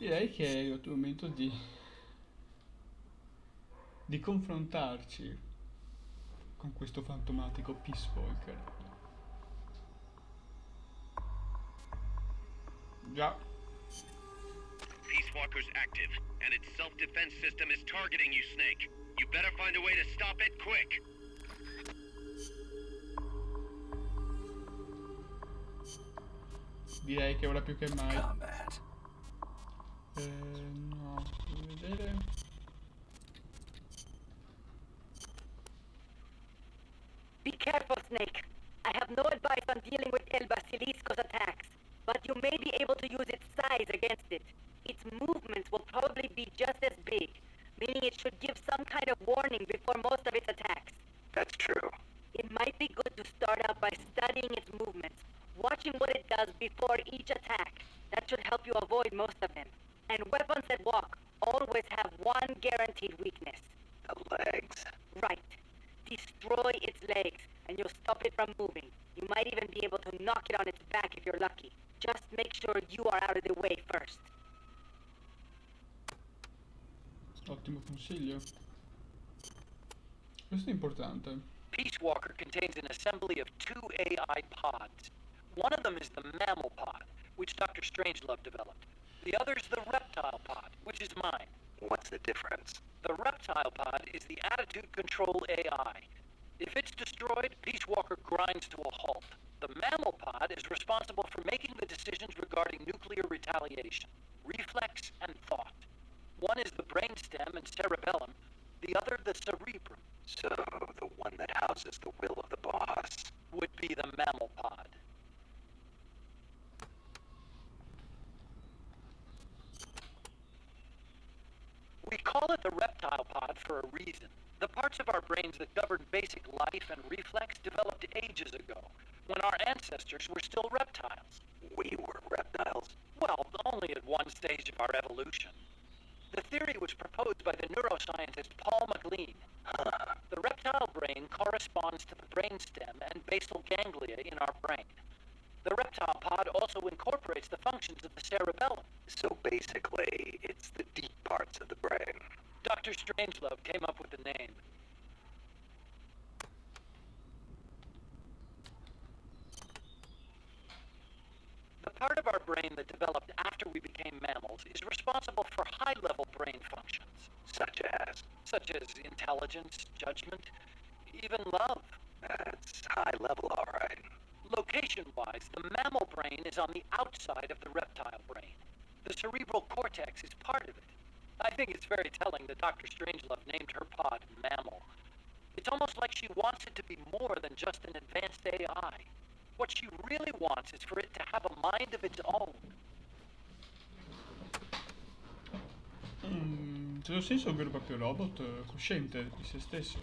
Direi che è arrivato il momento di confrontarci con questo fantomatico Peace Walker. Già. Peace Walker's active, and its self-defense system is targeting you, Snake. You better find a way to stop it quick. Direi che ora più che mai. Combat. No, devo vedere. Be careful, Snake. I have no advice on dealing with El Basilisco's attacks, but you may be able to use its size against it. Its movements will probably be just as big, meaning it should give some kind of warning before most of its attacks. That's true. It might be good to start out by studying its movements, watching what it does before each attack. That should help you avoid most of them. And weapons that walk always have one guaranteed weakness. The legs. Right. Destroy its legs, and you'll stop it from moving. You might even be able to knock it on its back if you're lucky. Just make sure you are out of the way first. Ottimo consiglio. Questo è importante. Peace Walker contains an assembly of two AI pods. One of them is the mammal pod, which Dr. Strangelove developed. The other's the reptile pod, which is mine. What's the difference? The reptile pod is the attitude control AI. If it's destroyed, Peace Walker grinds to a halt. The mammal pod is responsible for making the decisions regarding nuclear retaliation, reflex, and thought. One is the brainstem and cerebellum, the other the cerebrum. So, the one that houses the will of the boss would be the mammal pod. We call it the reptile pod for a reason. The parts of our brains that govern basic life and reflex developed ages ago, when our ancestors were still reptiles. We were reptiles? Well, only at one stage of our evolution. The theory was proposed by the neuroscientist Paul MacLean. The reptile brain corresponds to the brainstem and basal ganglia in our brain. The reptile pod also incorporates the functions of the cerebellum. So basically, it's the deep parts of the brain. Dr. Strangelove came up with the name. The part of our brain that developed after we became mammals is responsible for high-level brain functions. Such as? Such as intelligence, judgment, even love. That's high level, all right. Location-wise, the mammal brain is on the outside of the reptile brain. The cerebral cortex is part of it. I think it's very telling that Dr. Strangelove named her pod Mammal. It's almost like she wants it to be more than just an advanced AI. What she really wants is for it to have a mind of its own. In certo senso è un vero e proprio robot cosciente di se stesso.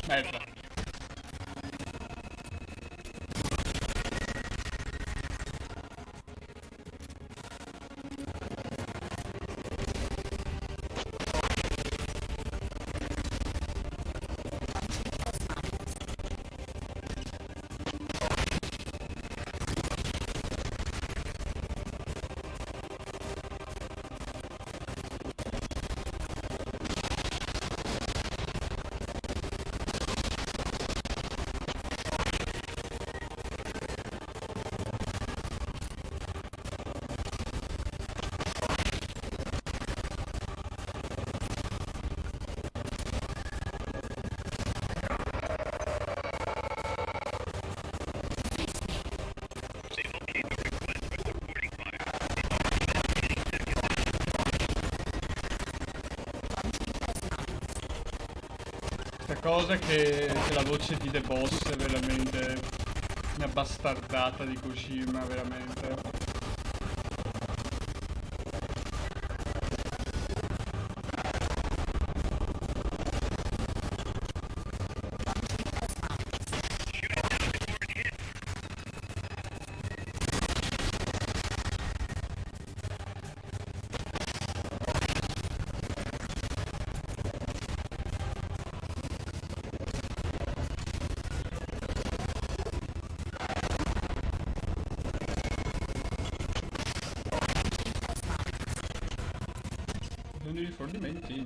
Merda. Questa cosa che la voce di The Boss è veramente una bastardata di Kojima, veramente. Di rifornimenti.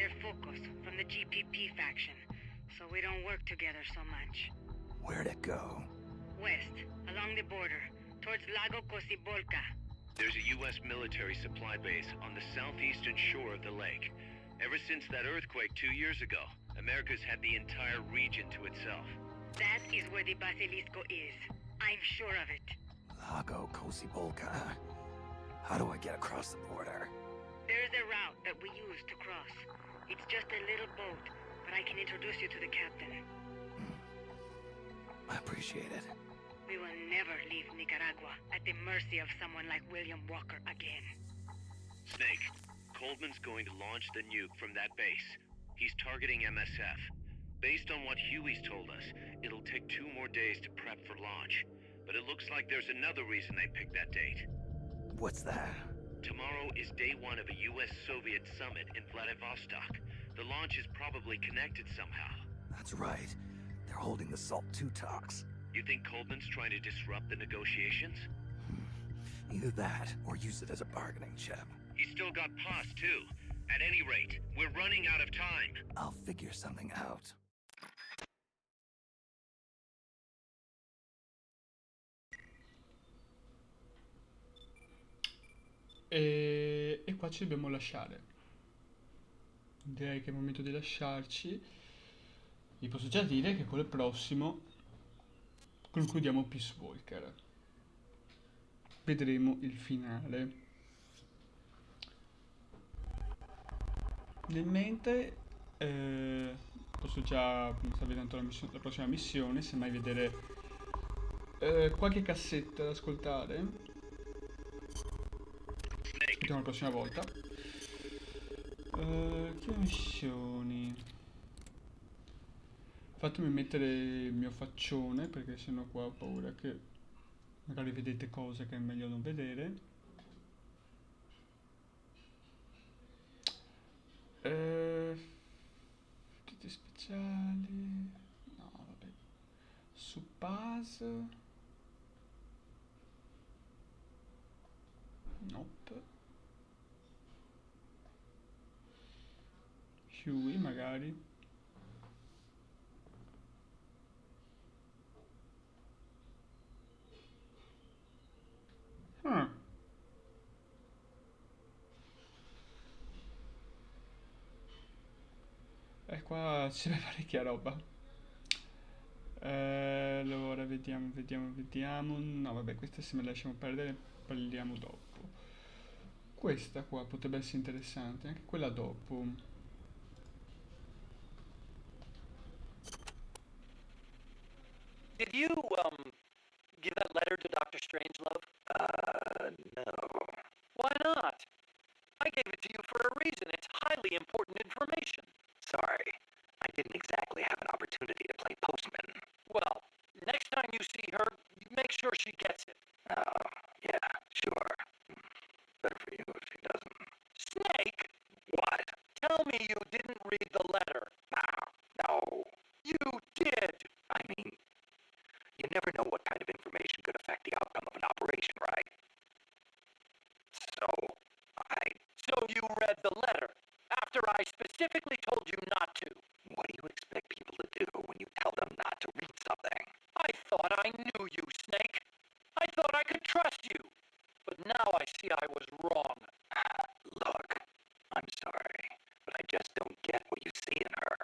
They're Focus from the GPP faction, so we don't work together so much. Where'd it go? West, along the border, towards Lago Cocibolca. There's a U.S. military supply base on the southeastern shore of the lake. Ever since that earthquake 2 years ago, America's had the entire region to itself. That is where the Basilisco is. I'm sure of it. Lago Cocibolca. How do I get across the border? There's a route that we use to cross. It's just a little boat, but I can introduce you to the captain. I appreciate it. We will never leave Nicaragua at the mercy of someone like William Walker again. Snake, Coldman's going to launch the nuke from that base. He's targeting MSF. Based on what Huey's told us, it'll take 2 more days to prep for launch. But it looks like there's another reason they picked that date. What's that? Tomorrow is day 1 of a US-Soviet summit in Vladivostok. The launch is probably connected somehow. That's right. They're holding the SALT II talks. You think Coldman's trying to disrupt the negotiations? Either that, or use it as a bargaining chip. He's still got POS, too. At any rate, we're running out of time. I'll figure something out. E qua ci dobbiamo lasciare. Direi che è il momento di lasciarci. Vi posso già dire che con il prossimo concludiamo Peace Walker. Vedremo il finale. Nel mentre posso già pensare tanto la prossima missione, semmai vedere qualche cassetta da ascoltare. Aspettiamo la prossima volta. Che missioni? Fatemi mettere il mio faccione, perché sennò qua ho paura che magari vedete cose che è meglio non vedere. Tutti speciali. No, vabbè. Su base. Nope. Huey magari. E qua c'è parecchia roba. Allora, vediamo. No, vabbè, questa se me la lasciamo perdere, parliamo dopo. Questa qua potrebbe essere interessante, anche quella dopo. Did you, give that letter to Dr. Strangelove? No. Why not? I gave it to you for a reason. It's highly important information. Sorry. I didn't exactly have an opportunity to play postman. Well, next time you see her, make sure she gets it. Oh, yeah, sure. Better for you if she doesn't. Snake! What? Tell me you didn't read the letter. No. You did! I mean, you never know what kind of information could affect the outcome of an operation, right? So you read the letter, after I specifically told you not to. What do you expect people to do when you tell them not to read something? I thought I knew you, Snake. I thought I could trust you. But now I see I was wrong. Look, I'm sorry, but I just don't get what you see in her.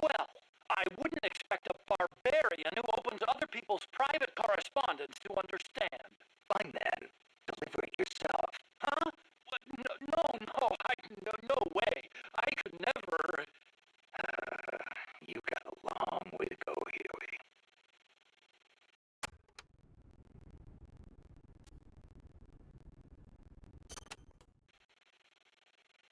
Well, I wouldn't expect a barbarian who opens other people's private correspondence to understand. Fine then. Deliver it yourself. Huh? No, no way. I could never. You got a long way to go, Huey.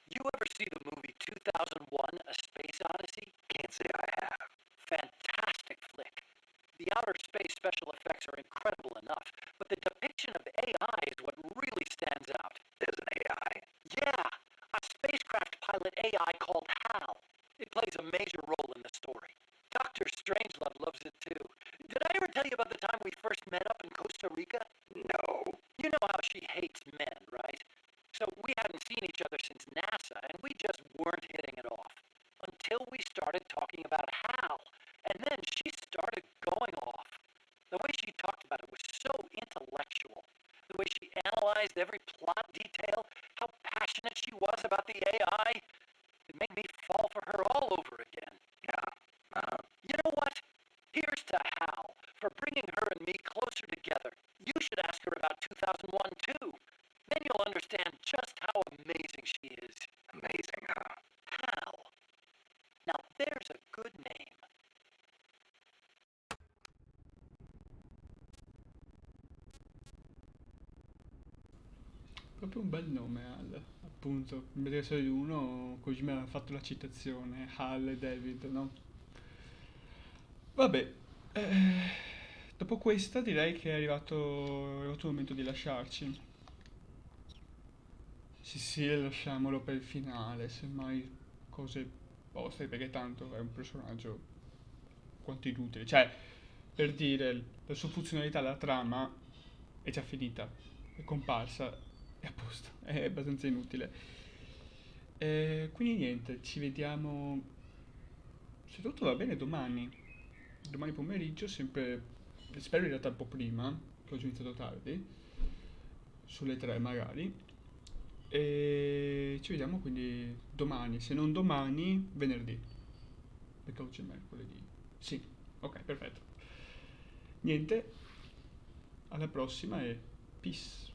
You ever see the movie 2001: A Space Odyssey? Can't say I have. Fantastic flick. The outer space special effects are incredible enough, but the depiction of AI is what really stands out. There's an AI. Yeah, a spacecraft pilot AI called HAL. It plays a major role in the story. Dr. Strangelove loves it too. Did I ever tell you about the time we first met up in Costa Rica? No. You know how she hates men, right? So we hadn't seen each other since NASA, and we just weren't hitting it off. memorized every plot detail, how passionate she was about the AI. It made me fall for her all over again. Yeah. You know what? Here's to Hal for bringing her and me closer together. You should ask her about 2001 too. Then you'll understand just how amazing she is. Amazing, huh? Hal. Now there's a good name. Proprio un bel nome, Hal. Appunto, invece essere di uno, così mi ha fatto la citazione, Hal e David, no? Vabbè, dopo questa direi che è arrivato il momento di lasciarci. Sì, lasciamolo per il finale, semmai cose vostre, perché tanto è un personaggio quanto inutile. Cioè, per dire, la sua funzionalità, la trama è già finita, è comparsa, è a posto, è abbastanza inutile. Quindi niente, ci vediamo, se tutto va bene, domani pomeriggio, sempre, spero in realtà un po' prima, che ho già iniziato tardi, sulle 3 magari, e ci vediamo quindi domani, se non domani, venerdì, perché oggi è mercoledì. Sì, ok, perfetto. Niente, alla prossima e peace.